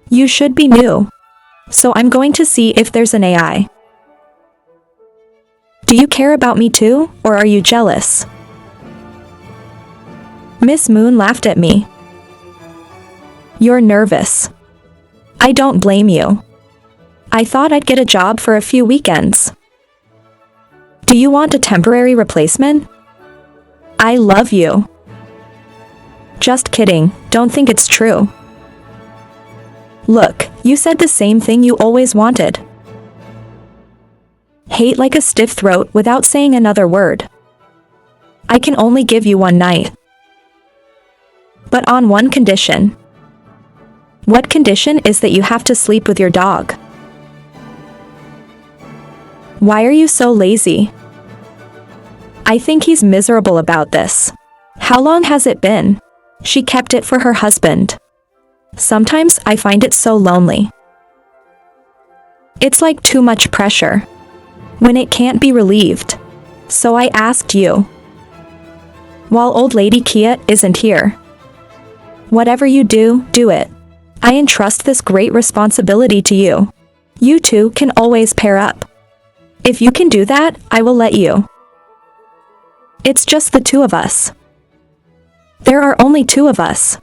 You should be new. So I'm going to see if there's an AI. Do you care about me too, or are you jealous? Miss Moon laughed at me. You're nervous. I don't blame you. I thought I'd get a job for a few weekends. Do you want a temporary replacement? I love you. Just kidding, don't think it's true. Look, you said the same thing you always wanted. Hate like a stiff throat without saying another word. I can only give you one night. But on one condition. What condition is that you have to sleep with your dog? Why are you so lazy? I think he's miserable about this. How long has it been? She kept it for her husband. Sometimes I find it so lonely. It's like too much pressure. When it can't be relieved. So I asked you. While old lady Kia isn't here. Whatever you do, do it. I entrust this great responsibility to you. You two can always pair up. If you can do that, I will let you. It's just the two of us. There are only two of us.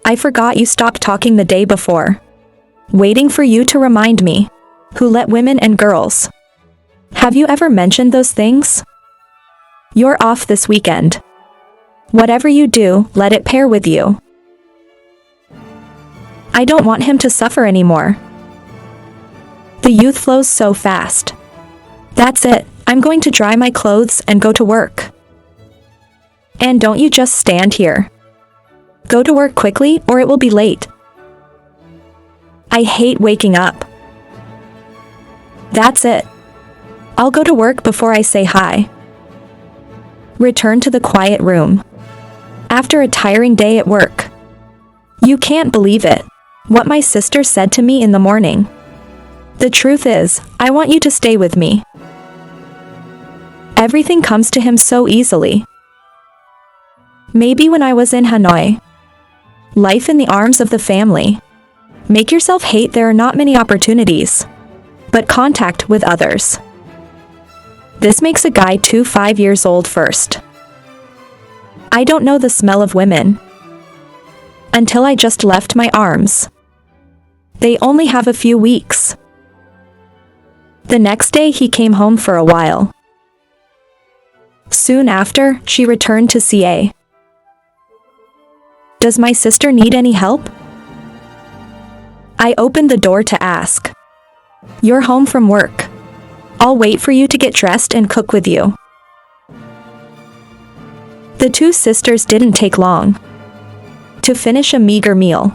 I forgot you stopped talking the day before. Waiting for you to remind me. Who let women and girls? Have you ever mentioned those things? You're off this weekend. Whatever you do, let it pair with you. I don't want him to suffer anymore. The youth flows so fast. That's it, I'm going to dry my clothes and go to work. And don't you just stand here. Go to work quickly or it will be late. I hate waking up. That's it. I'll go to work before I say hi. Return to the quiet room. After a tiring day at work. You can't believe it. What my sister said to me in the morning. The truth is, I want you to stay with me. Everything comes to him so easily. Maybe when I was in Hanoi. Life in the arms of the family. Make yourself hate there are not many opportunities. But contact with others. This makes a guy 5 years old first. I don't know the smell of women. Until I just left my arms. They only have a few weeks. The next day he came home for a while. Soon after, she returned to CA. Does my sister need any help? I opened the door to ask. You're home from work. I'll wait for you to get dressed and cook with you. The two sisters didn't take long to finish a meager meal.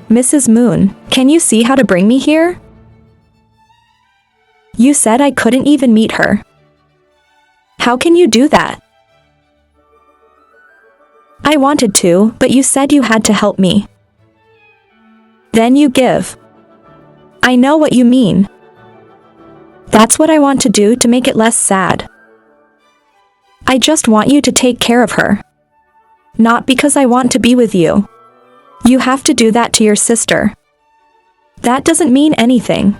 Mrs. Moon, can you see how to bring me here? You said I couldn't even meet her. How can you do that? I wanted to, but you said you had to help me. Then you give. I know what you mean. That's what I want to do to make it less sad. I just want you to take care of her. Not because I want to be with you. You have to do that to your sister. That doesn't mean anything.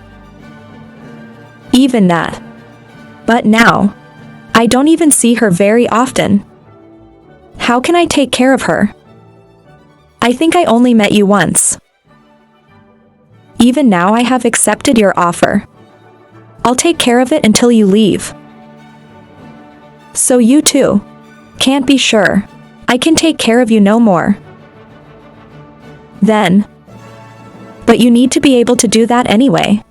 Even that. But now, I don't even see her very often. How can I take care of her? I think I only met you once. Even now I have accepted your offer. I'll take care of it until you leave. So you too. Can't be sure. I can take care of you no more. Then. But you need to be able to do that anyway.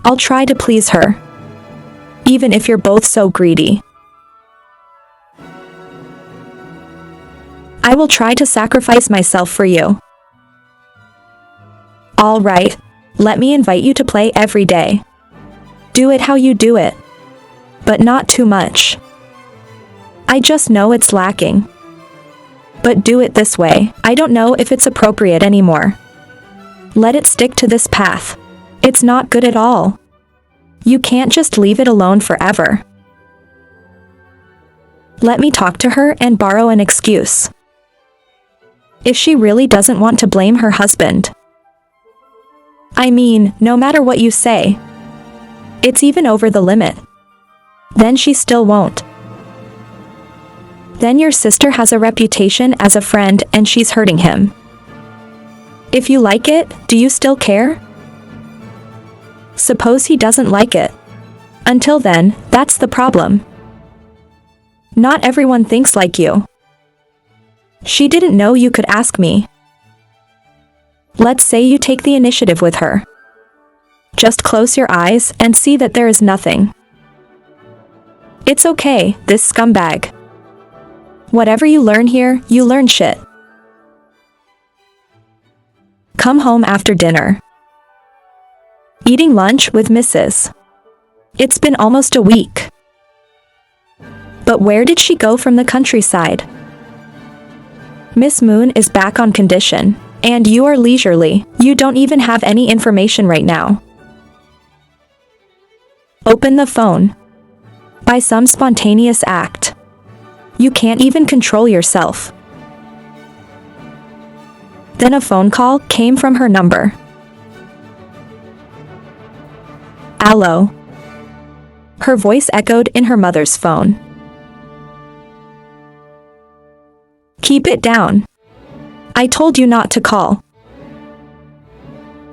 I'll try to please her. Even if you're both so greedy. I will try to sacrifice myself for you. All right, let me invite you to play every day. Do it how you do it. But not too much. I just know it's lacking. But do it this way. I don't know if it's appropriate anymore. Let it stick to this path. It's not good at all. You can't just leave it alone forever. Let me talk to her and borrow an excuse. If she really doesn't want to blame her husband. I mean, no matter what you say. It's even over the limit. Then she still won't. Then your sister has a reputation as a friend and she's hurting him. If you like it, do you still care? Suppose he doesn't like it. Until then, that's the problem. Not everyone thinks like you. She didn't know you could ask me. Let's say you take the initiative with her. Just close your eyes and see that there is nothing. It's okay, this scumbag. Whatever you learn here, you learn shit. Come home after dinner. Eating lunch with Mrs. It's been almost a week. But where did she go from the countryside? Miss Moon is back on condition, and you are leisurely. You don't even have any information right now. Open the phone. By some spontaneous act. You can't even control yourself. Then a phone call came from her number. Allo. Her voice echoed in her mother's phone. Keep it down. I told you not to call.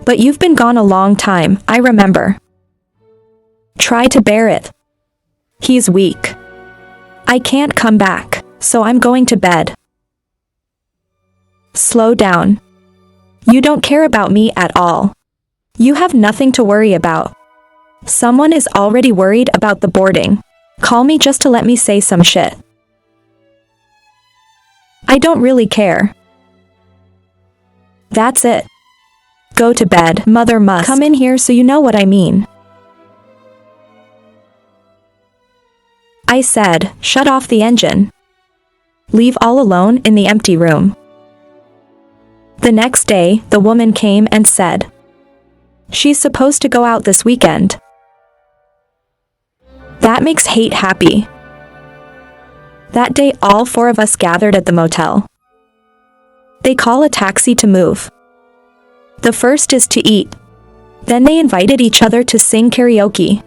But you've been gone a long time, I remember. Try to bear it. He's weak. I can't come back, so I'm going to bed. Slow down. You don't care about me at all. You have nothing to worry about. Someone is already worried about the boarding. Call me just to let me say some shit. I don't really care. That's it. Go to bed. Mother must come in here so you know what I mean. I said, shut off the engine. Leave all alone in the empty room. The next day, the woman came and said, she's supposed to go out this weekend. That makes Hate happy. That day all four of us gathered at the motel. They call a taxi to move. The first is to eat. Then they invited each other to sing karaoke.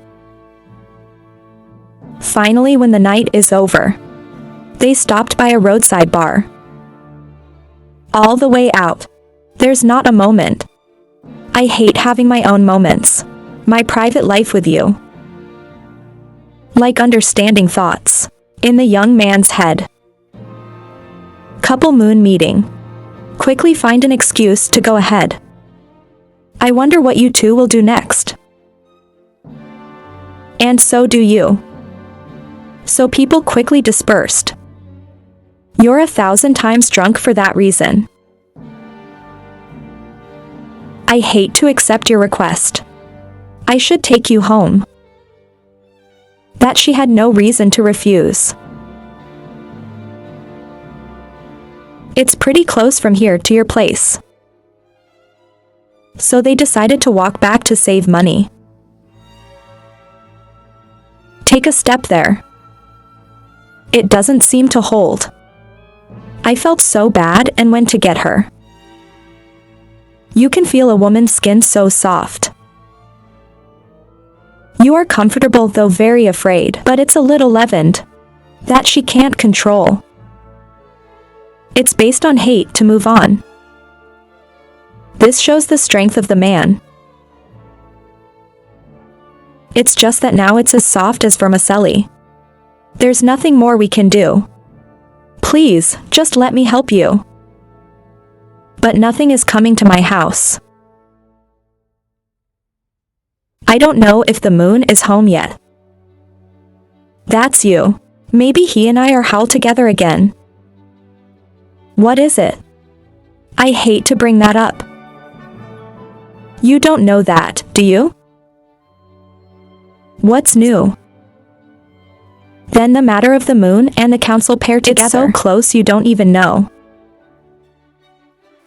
Finally, when the night is over, they stopped by a roadside bar. All the way out, there's not a moment. I hate having my own moments. My private life with you. Like understanding thoughts. In the young man's head. Couple moon meeting. Quickly find an excuse to go ahead. I wonder what you two will do next. And so do you. So people quickly dispersed. You're 1,000 times drunk for that reason. I hate to accept your request. I should take you home. That she had no reason to refuse. It's pretty close from here to your place. So they decided to walk back to save money. Take a step there. It doesn't seem to hold. I felt so bad and went to get her. You can feel a woman's skin so soft. You are comfortable though very afraid, but it's a little leavened. That she can't control. It's based on hate to move on. This shows the strength of the man. It's just that now it's as soft as vermicelli. There's nothing more we can do. Please, just let me help you. But nothing is coming to my house. I don't know if the moon is home yet. That's you. Maybe he and I are held together again. What is it? I hate to bring that up. You don't know that, do you? What's new? Then the matter of the moon and the council pair together. It's so close you don't even know.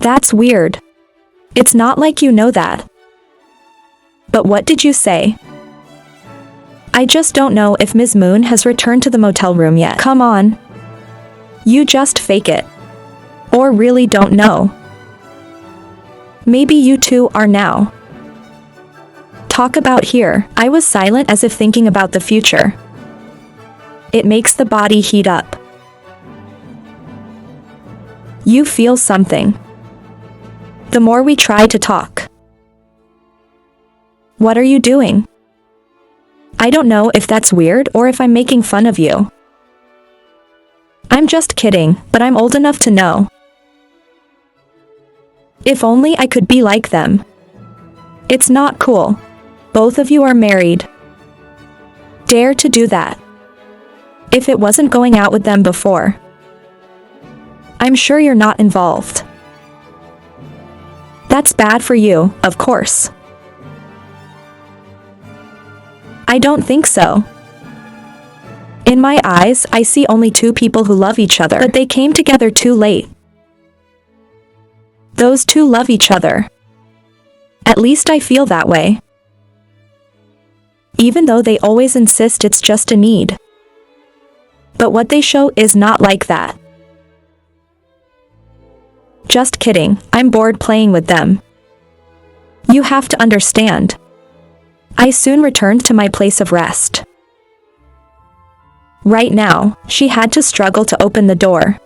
That's weird. It's not like you know that. But what did you say? I just don't know if Ms. Moon has returned to the motel room yet. Come on. You just fake it. Or really don't know. Maybe you two are now. Talk about here. I was silent as if thinking about the future. It makes the body heat up. You feel something. The more we try to talk. What are you doing? I don't know if that's weird or if I'm making fun of you. I'm just kidding, but I'm old enough to know. If only I could be like them. It's not cool. Both of you are married. Dare to do that. If it wasn't going out with them before. I'm sure you're not involved. That's bad for you, of course. I don't think so. In my eyes, I see only two people who love each other, but they came together too late. Those two love each other. At least I feel that way. Even though they always insist it's just a need. But what they show is not like that. Just kidding, I'm bored playing with them. You have to understand. I soon returned to my place of rest. Right now, she had to struggle to open the door.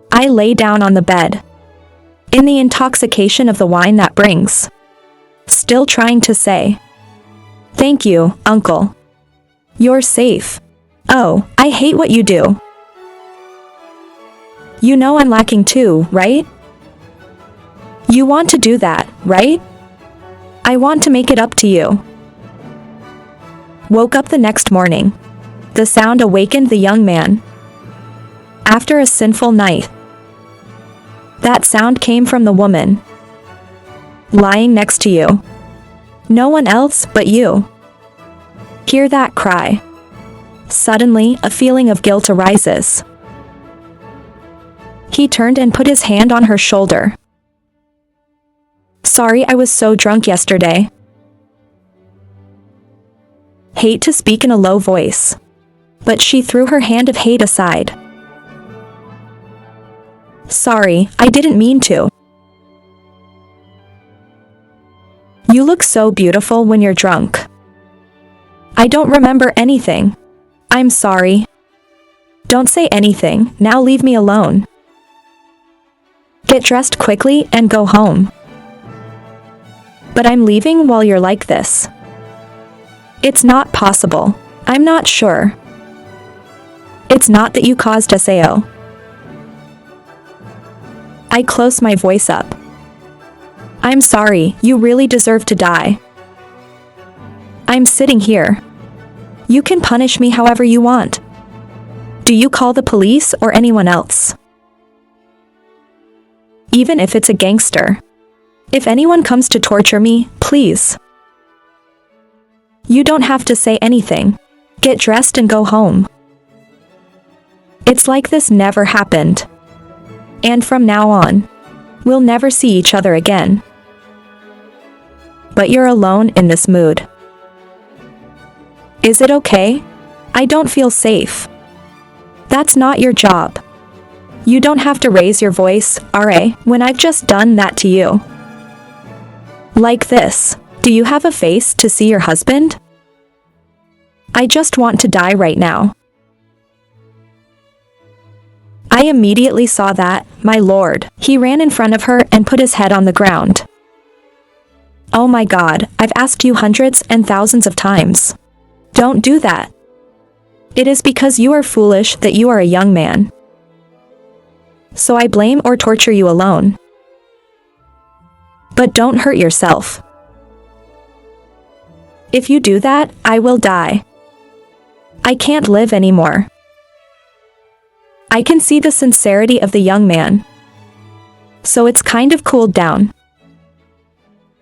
I lay down on the bed. In the intoxication of the wine that brings. Still trying to say, "Thank you, Uncle. You're safe. Oh, I hate what you do. You know I'm lacking too, right? You want to do that, right? I want to make it up to you." Woke up the next morning. The sound awakened the young man. After a sinful night. That sound came from the woman. Lying next to you. No one else but you. Hear that cry. Suddenly, a feeling of guilt arises. He turned and put his hand on her shoulder. Sorry, I was so drunk yesterday. Hate to speak in a low voice. But she threw her hand of hate aside. Sorry, I didn't mean to. You look so beautiful when you're drunk. I don't remember anything. I'm sorry. Don't say anything, now leave me alone. Get dressed quickly and go home. But I'm leaving while you're like this. It's not possible. I'm not sure. It's not that you caused SAO. I close my voice up. I'm sorry, you really deserve to die. I'm sitting here. You can punish me however you want. Do you call the police or anyone else? Even if it's a gangster. If anyone comes to torture me, please. You don't have to say anything. Get dressed and go home. It's like this never happened. And from now on, we'll never see each other again. But you're alone in this mood. Is it okay? I don't feel safe. That's not your job. You don't have to raise your voice, RA, when I've just done that to you. Like this. Do you have a face to see your husband? I just want to die right now. I immediately saw that, my lord. He ran in front of her and put his head on the ground. Oh my God, I've asked you hundreds and thousands of times. Don't do that. It is because you are foolish that you are a young man. So I blame or torture you alone. But don't hurt yourself. If you do that, I will die. I can't live anymore. I can see the sincerity of the young man. So it's kind of cooled down.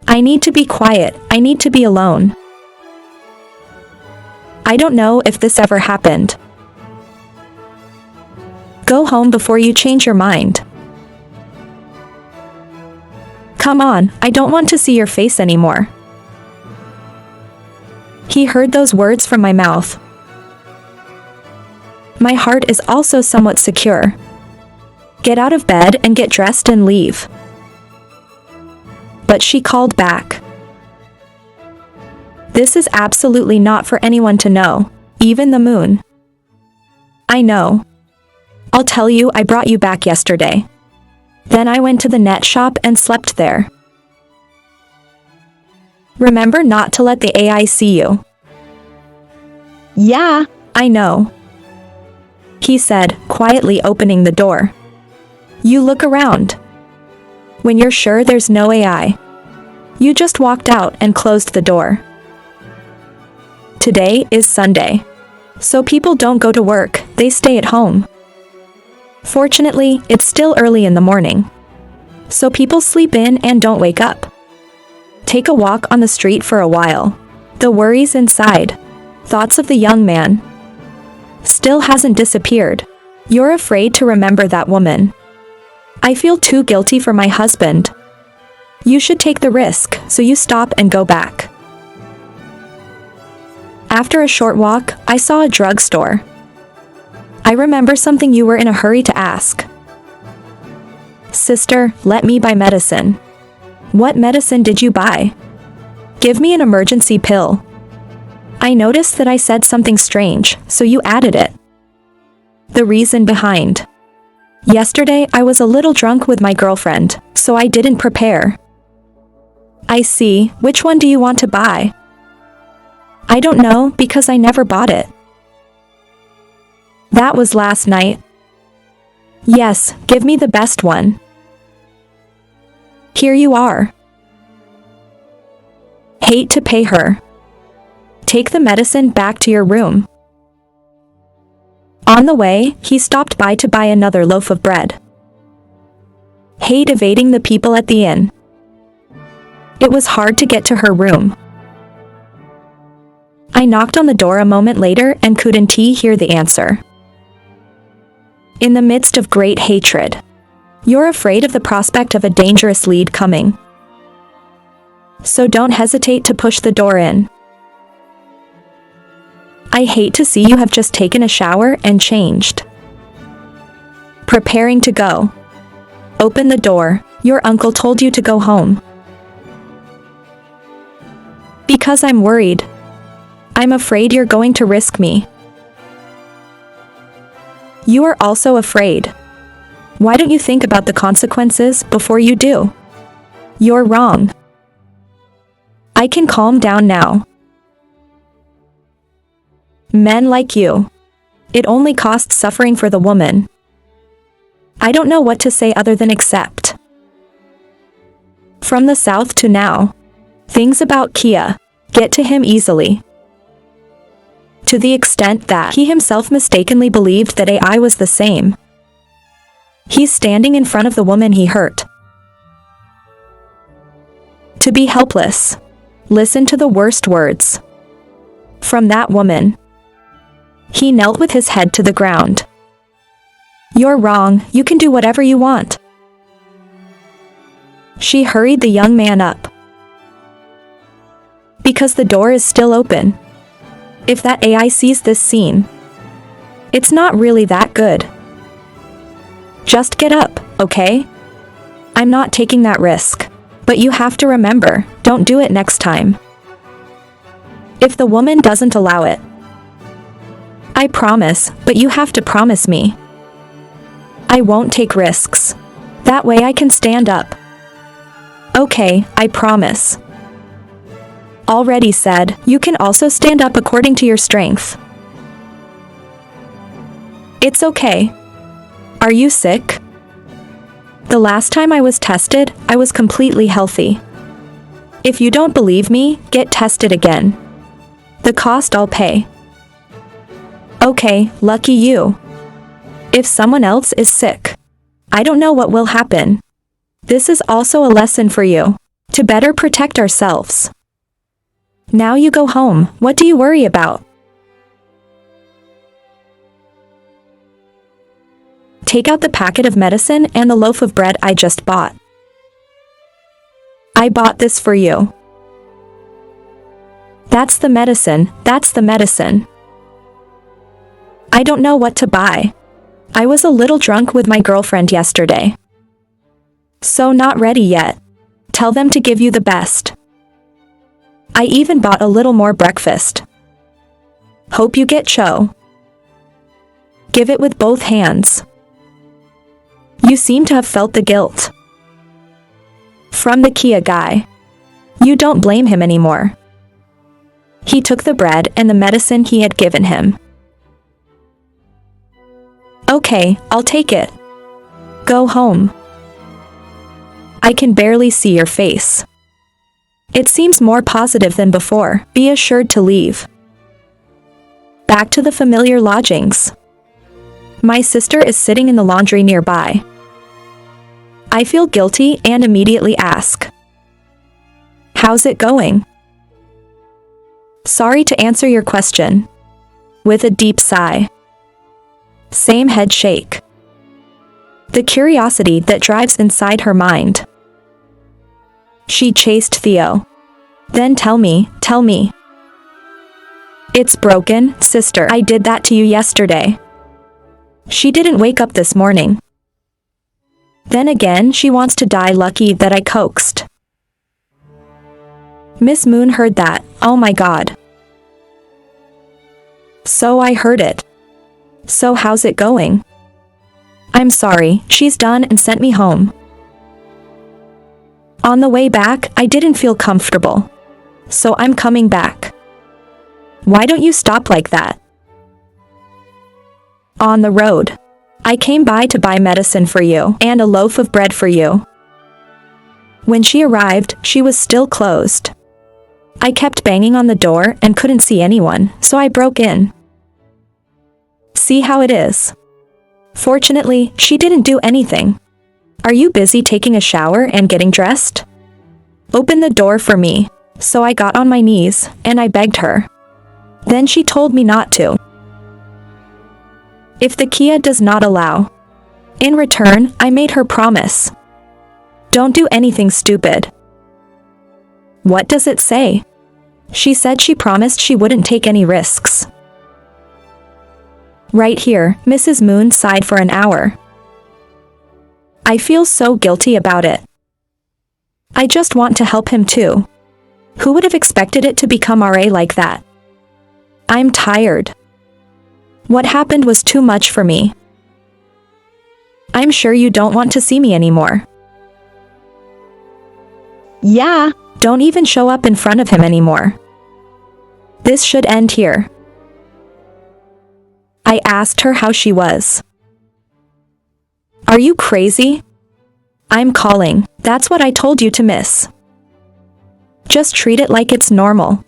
I need to be quiet, I need to be alone. I don't know if this ever happened. Go home before you change your mind. Come on, I don't want to see your face anymore. He heard those words from my mouth. My heart is also somewhat secure. Get out of bed and get dressed and leave. But she called back. This is absolutely not for anyone to know, even the moon. I know. I'll tell you, I brought you back yesterday. Then I went to the net shop and slept there. Remember not to let the AI see you. Yeah, I know, he said, quietly opening the door. You look around. When you're sure there's no AI, you just walked out and closed the door. Today is Sunday, so people don't go to work, they stay at home. Fortunately, it's still early in the morning, so people sleep in and don't wake up. Take a walk on the street for a while. The worries inside, thoughts of the young man, still hasn't disappeared. You're afraid to remember that woman. I feel too guilty for my husband. You should take the risk, so you stop and go back. After a short walk, I saw a drugstore. I remember something you were in a hurry to ask. Sister, let me buy medicine. What medicine did you buy? Give me an emergency pill. I noticed that I said something strange, so you added it. The reason behind. Yesterday I was a little drunk with my girlfriend, so I didn't prepare. I see, which one do you want to buy? I don't know, because I never bought it. That was last night. Yes, give me the best one. Here you are. Hate to pay her. Take the medicine back to your room. On the way, he stopped by to buy another loaf of bread. Hate evading the people at the inn. It was hard to get to her room. I knocked on the door a moment later and couldn't hear the answer. In the midst of great hatred, you're afraid of the prospect of a dangerous lead coming. So don't hesitate to push the door in. I hate to see you have just taken a shower and changed. Preparing to go. Open the door, your uncle told you to go home. Because I'm worried. I'm afraid you're going to risk me. You are also afraid. Why don't you think about the consequences before you do? You're wrong. I can calm down now. Men like you. It only costs suffering for the woman. I don't know what to say other than accept. From the south to now. Things about Kia get to him easily. To the extent that he himself mistakenly believed that AI was the same. He's standing in front of the woman he hurt. To be helpless. Listen to the worst words. From that woman. He knelt with his head to the ground. You're wrong, you can do whatever you want. She hurried the young man up. Because the door is still open. If that AI sees this scene, it's not really that good. Just get up, okay? I'm not taking that risk. But you have to remember, don't do it next time. If the woman doesn't allow it. I promise, but you have to promise me. I won't take risks. That way I can stand up. Okay, I promise. Already said, you can also stand up according to your strength. It's okay. Are you sick? The last time I was tested, I was completely healthy. If you don't believe me, get tested again. The cost I'll pay. Okay, lucky you. If someone else is sick, I don't know what will happen. This is also a lesson for you, to better protect ourselves. Now you go home, what do you worry about? Take out the packet of medicine and the loaf of bread I just bought. I bought this for you. That's the medicine, that's the medicine. I don't know what to buy. I was a little drunk with my girlfriend yesterday. So not ready yet. Tell them to give you the best. I even bought a little more breakfast. Hope you get cho. Give it with both hands. You seem to have felt the guilt. From the Kia guy. You don't blame him anymore. He took the bread and the medicine he had given him. Okay, I'll take it. Go home. I can barely see your face. It seems more positive than before. Be assured to leave. Back to the familiar lodgings. My sister is sitting in the laundry nearby. I feel guilty and immediately ask, how's it going? Sorry to answer your question. With a deep sigh. Same head shake. The curiosity that drives inside her mind. She chased Theo. Then tell me. It's broken, sister. I did that to you yesterday. She didn't wake up this morning. Then again, she wants to die lucky that I coaxed. Miss Moon heard that, oh my god. So I heard it. So how's it going? I'm sorry, she's done and sent me home. On the way back, I didn't feel comfortable. So I'm coming back. Why don't you stop like that? On the road. I came by to buy medicine for you and a loaf of bread for you. When she arrived, she was still closed. I kept banging on the door and couldn't see anyone, so I broke in. See how it is. Fortunately, she didn't do anything. Are you busy taking a shower and getting dressed? Open the door for me. So I got on my knees, and I begged her. Then she told me not to. If the Kia does not allow. In return, I made her promise. Don't do anything stupid. What does it say? She said she promised she wouldn't take any risks. Right here, Mrs. Moon sighed for an hour. I feel so guilty about it. I just want to help him too. Who would have expected it to become RA like that? I'm tired. What happened was too much for me. I'm sure you don't want to see me anymore. Yeah, don't even show up in front of him anymore. This should end here. I asked her how she was. Are you crazy? I'm calling, that's what I told you to miss. Just treat it like it's normal.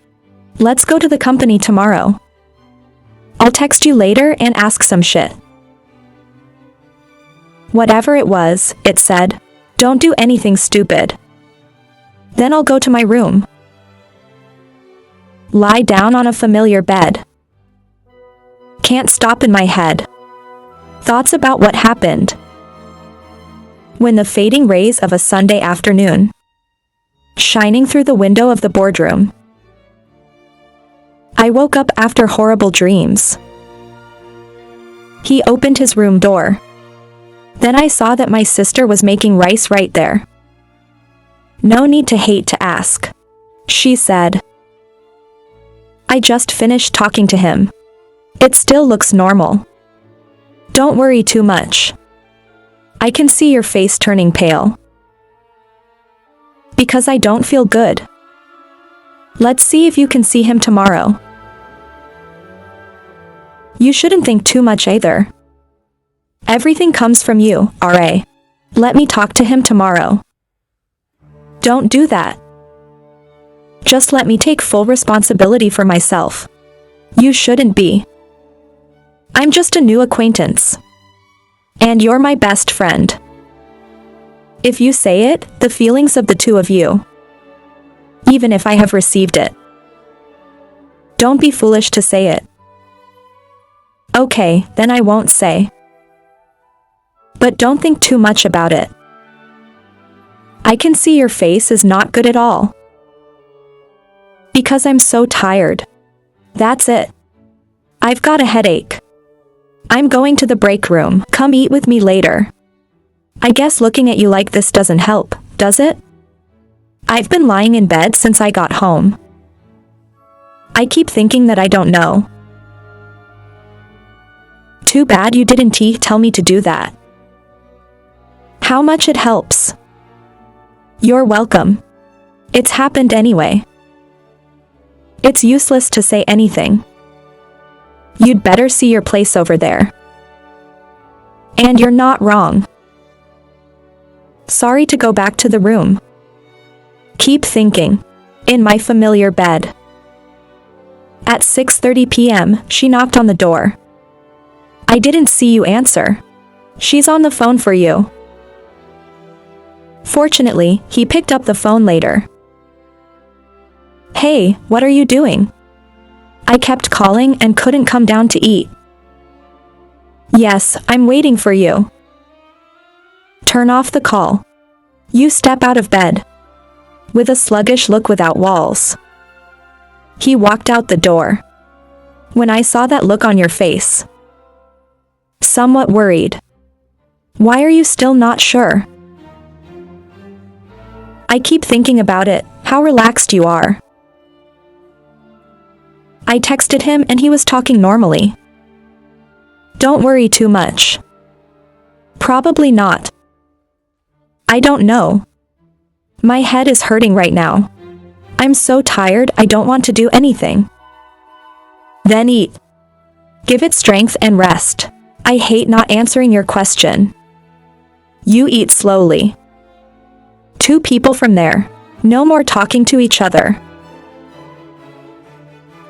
Let's go to the company tomorrow. I'll text you later and ask some shit. Whatever it was, it said, don't do anything stupid. Then I'll go to my room. Lie down on a familiar bed. Can't stop in my head. Thoughts about what happened. When the fading rays of a Sunday afternoon, shining through the window of the boardroom. I woke up after horrible dreams. He opened his room door. Then I saw that my sister was making rice right there. No need to hate to ask. She said. I just finished talking to him. It still looks normal. Don't worry too much. I can see your face turning pale. Because I don't feel good. Let's see if you can see him tomorrow. You shouldn't think too much either. Everything comes from you, RA. Let me talk to him tomorrow. Don't do that. Just let me take full responsibility for myself. You shouldn't be. I'm just a new acquaintance. And you're my best friend. If you say it, the feelings of the two of you. Even if I have received it. Don't be foolish to say it. Okay, then I won't say. But don't think too much about it. I can see your face is not good at all. Because I'm so tired. That's it. I've got a headache. I'm going to the break room. Come eat with me later. I guess looking at you like this doesn't help, does it? I've been lying in bed since I got home. I keep thinking that I don't know. Too bad you didn't tell me to do that. How much it helps. You're welcome. It's happened anyway. It's useless to say anything. You'd better see your place over there. And you're not wrong. Sorry to go back to the room. Keep thinking. In my familiar bed. At 6:30 p.m., she knocked on the door. I didn't see you answer. She's on the phone for you. Fortunately, he picked up the phone later. Hey, what are you doing? I kept calling and couldn't come down to eat. Yes, I'm waiting for you. Turn off the call. You step out of bed. With a sluggish look without walls. He walked out the door. When I saw that look on your face. Somewhat worried. Why are you still not sure? I keep thinking about it, how relaxed you are. I texted him and he was talking normally. Don't worry too much. Probably not. I don't know. My head is hurting right now. I'm so tired I don't want to do anything. Then eat. Give it strength and rest. I hate not answering your question. You eat slowly. 2 people from there. No more talking to each other.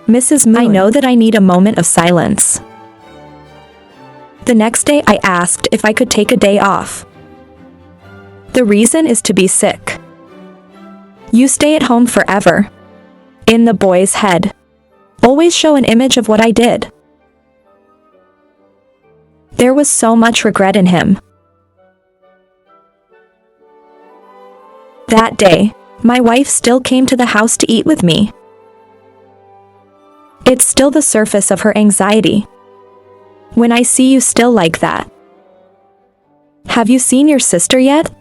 Mrs. Moon, I know that I need a moment of silence. The next day I asked if I could take a day off. The reason is to be sick. You stay at home forever. In the boy's head. Always show an image of what I did. There was so much regret in him. That day, my wife still came to the house to eat with me. It's still the surface of her anxiety. When I see you still like that. Have you seen your sister yet?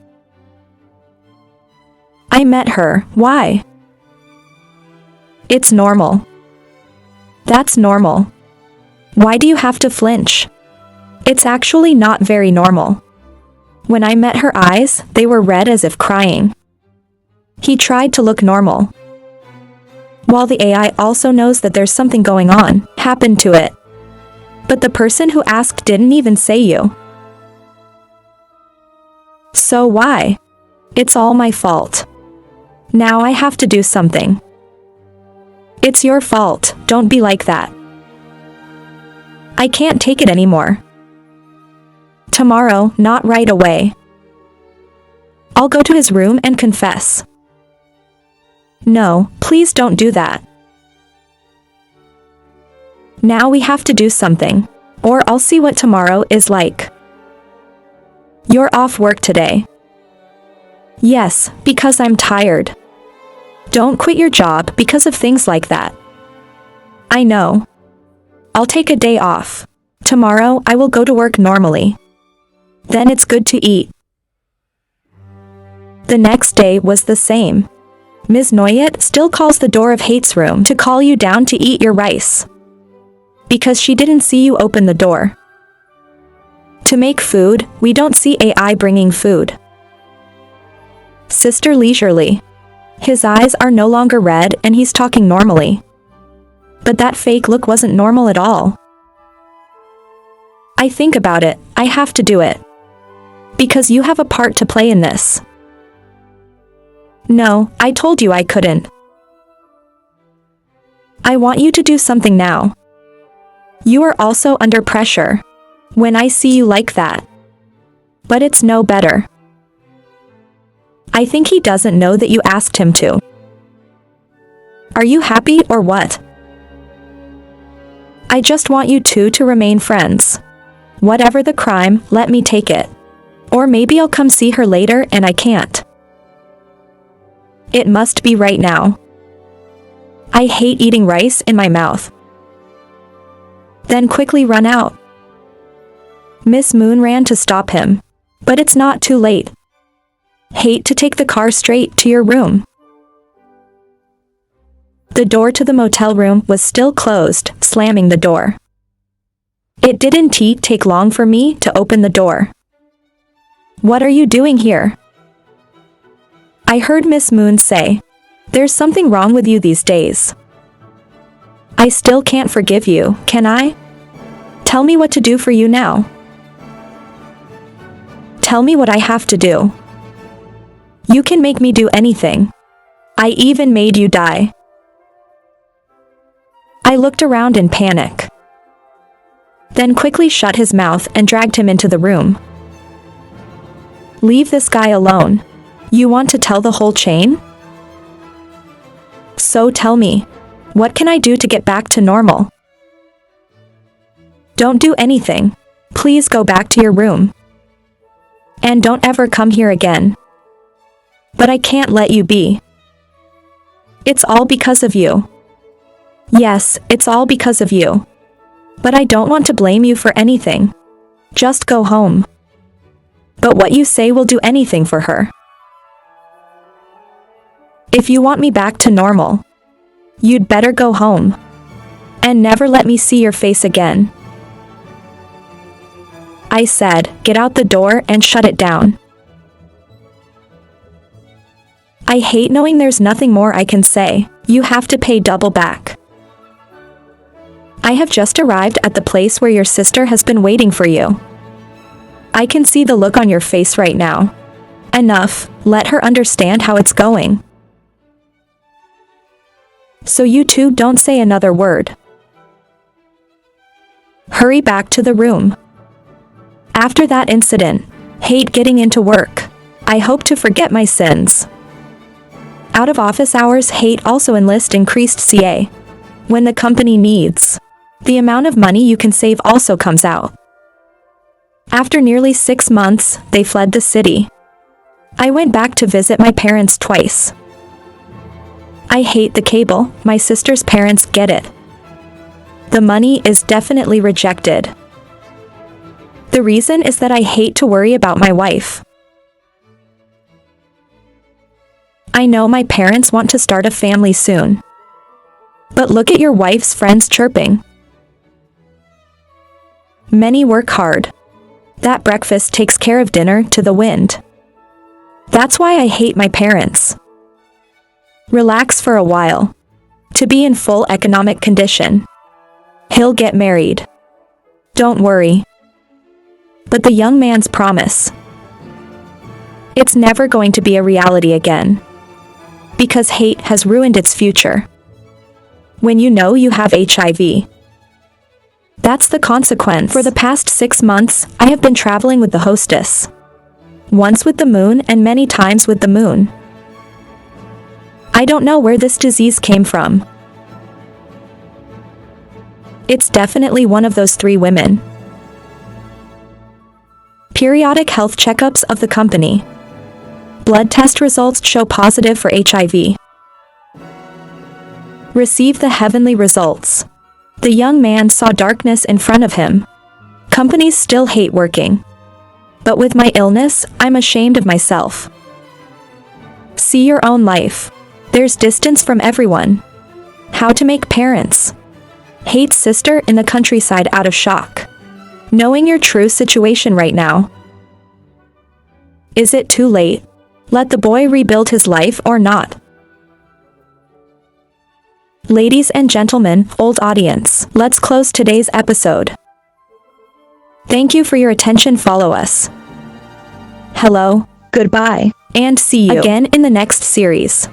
I met her. Why? It's normal. That's normal. Why do you have to flinch? It's actually not very normal. When I met her eyes, they were red as if crying. He tried to look normal. While the AI also knows that there's something going on, happened to it. But the person who asked didn't even say you. So why? It's all my fault. Now I have to do something. It's your fault, don't be like that. I can't take it anymore. Tomorrow, not right away. I'll go to his room and confess. No, please don't do that. Now we have to do something, or I'll see what tomorrow is like. You're off work today. Yes, because I'm tired. Don't quit your job because of things like that. I know. I'll take a day off. Tomorrow I will go to work normally. Then it's good to eat. The next day was the same. Ms. Noyet still calls the door of Hate's room to call you down to eat your rice. Because she didn't see you open the door. To make food, we don't see AI bringing food. Sister leisurely. His eyes are no longer red and he's talking normally. But that fake look wasn't normal at all. I think about it, I have to do it. Because you have a part to play in this. No, I told you I couldn't. I want you to do something now. You are also under pressure. When I see you like that. But it's no better. I think he doesn't know that you asked him to. Are you happy or what? I just want you two to remain friends. Whatever the crime, let me take it. Or maybe I'll come see her later and I can't. It must be right now. I hate eating rice in my mouth. Then quickly run out. Miss Moon ran to stop him. But it's not too late. Hate to take the car straight to your room. The door to the motel room was still closed, slamming the door. It didn't take long for me to open the door. What are you doing here? I heard Miss Moon say, there's something wrong with you these days. I still can't forgive you, can I? Tell me what to do for you now. Tell me what I have to do. You can make me do anything. I even made you die. I looked around in panic. Then quickly shut his mouth and dragged him into the room. Leave this guy alone. You want to tell the whole chain? So tell me, what can I do to get back to normal? Don't do anything. Please go back to your room. And don't ever come here again. But I can't let you be. It's all because of you. Yes, it's all because of you. But I don't want to blame you for anything. Just go home. But what you say will do anything for her. If you want me back to normal, you'd better go home. And never let me see your face again. I said, get out the door and shut it down. I hate knowing there's nothing more I can say. You have to pay double back. I have just arrived at the place where your sister has been waiting for you. I can see the look on your face right now. Enough, let her understand how it's going. So you two don't say another word. Hurry back to the room. After that incident, hate getting into work. I hope to forget my sins. Out of office hours, hate also enlist increased CA. When the company needs, the amount of money you can save also comes out. After nearly 6 months, they fled the city. I went back to visit my parents twice. I hate the cable, my sister's parents get it. The money is definitely rejected. The reason is that I hate to worry about my wife. I know my parents want to start a family soon. But look at your wife's friends chirping. Many work hard. That breakfast takes care of dinner to the wind. That's why I hate my parents. Relax for a while. To be in full economic condition. He'll get married. Don't worry. But the young man's promise. It's never going to be a reality again. Because hate has ruined its future. When you know you have HIV. That's the consequence. For the past 6 months, I have been traveling with the hostess. Once with the moon and many times with the moon. I don't know where this disease came from. It's definitely one of those 3 women. Periodic health checkups of the company. Blood test results show positive for HIV. Receive the heavenly results. The young man saw darkness in front of him. Companies still hate working. But with my illness, I'm ashamed of myself. See your own life. There's distance from everyone. How to make parents. Hate's sister in the countryside out of shock. knowing your true situation right now. Is it too late? Let the boy rebuild his life or not? Ladies and gentlemen, old audience, let's close today's episode. Thank you for your attention. Follow us. Hello, goodbye, and see you again in the next series.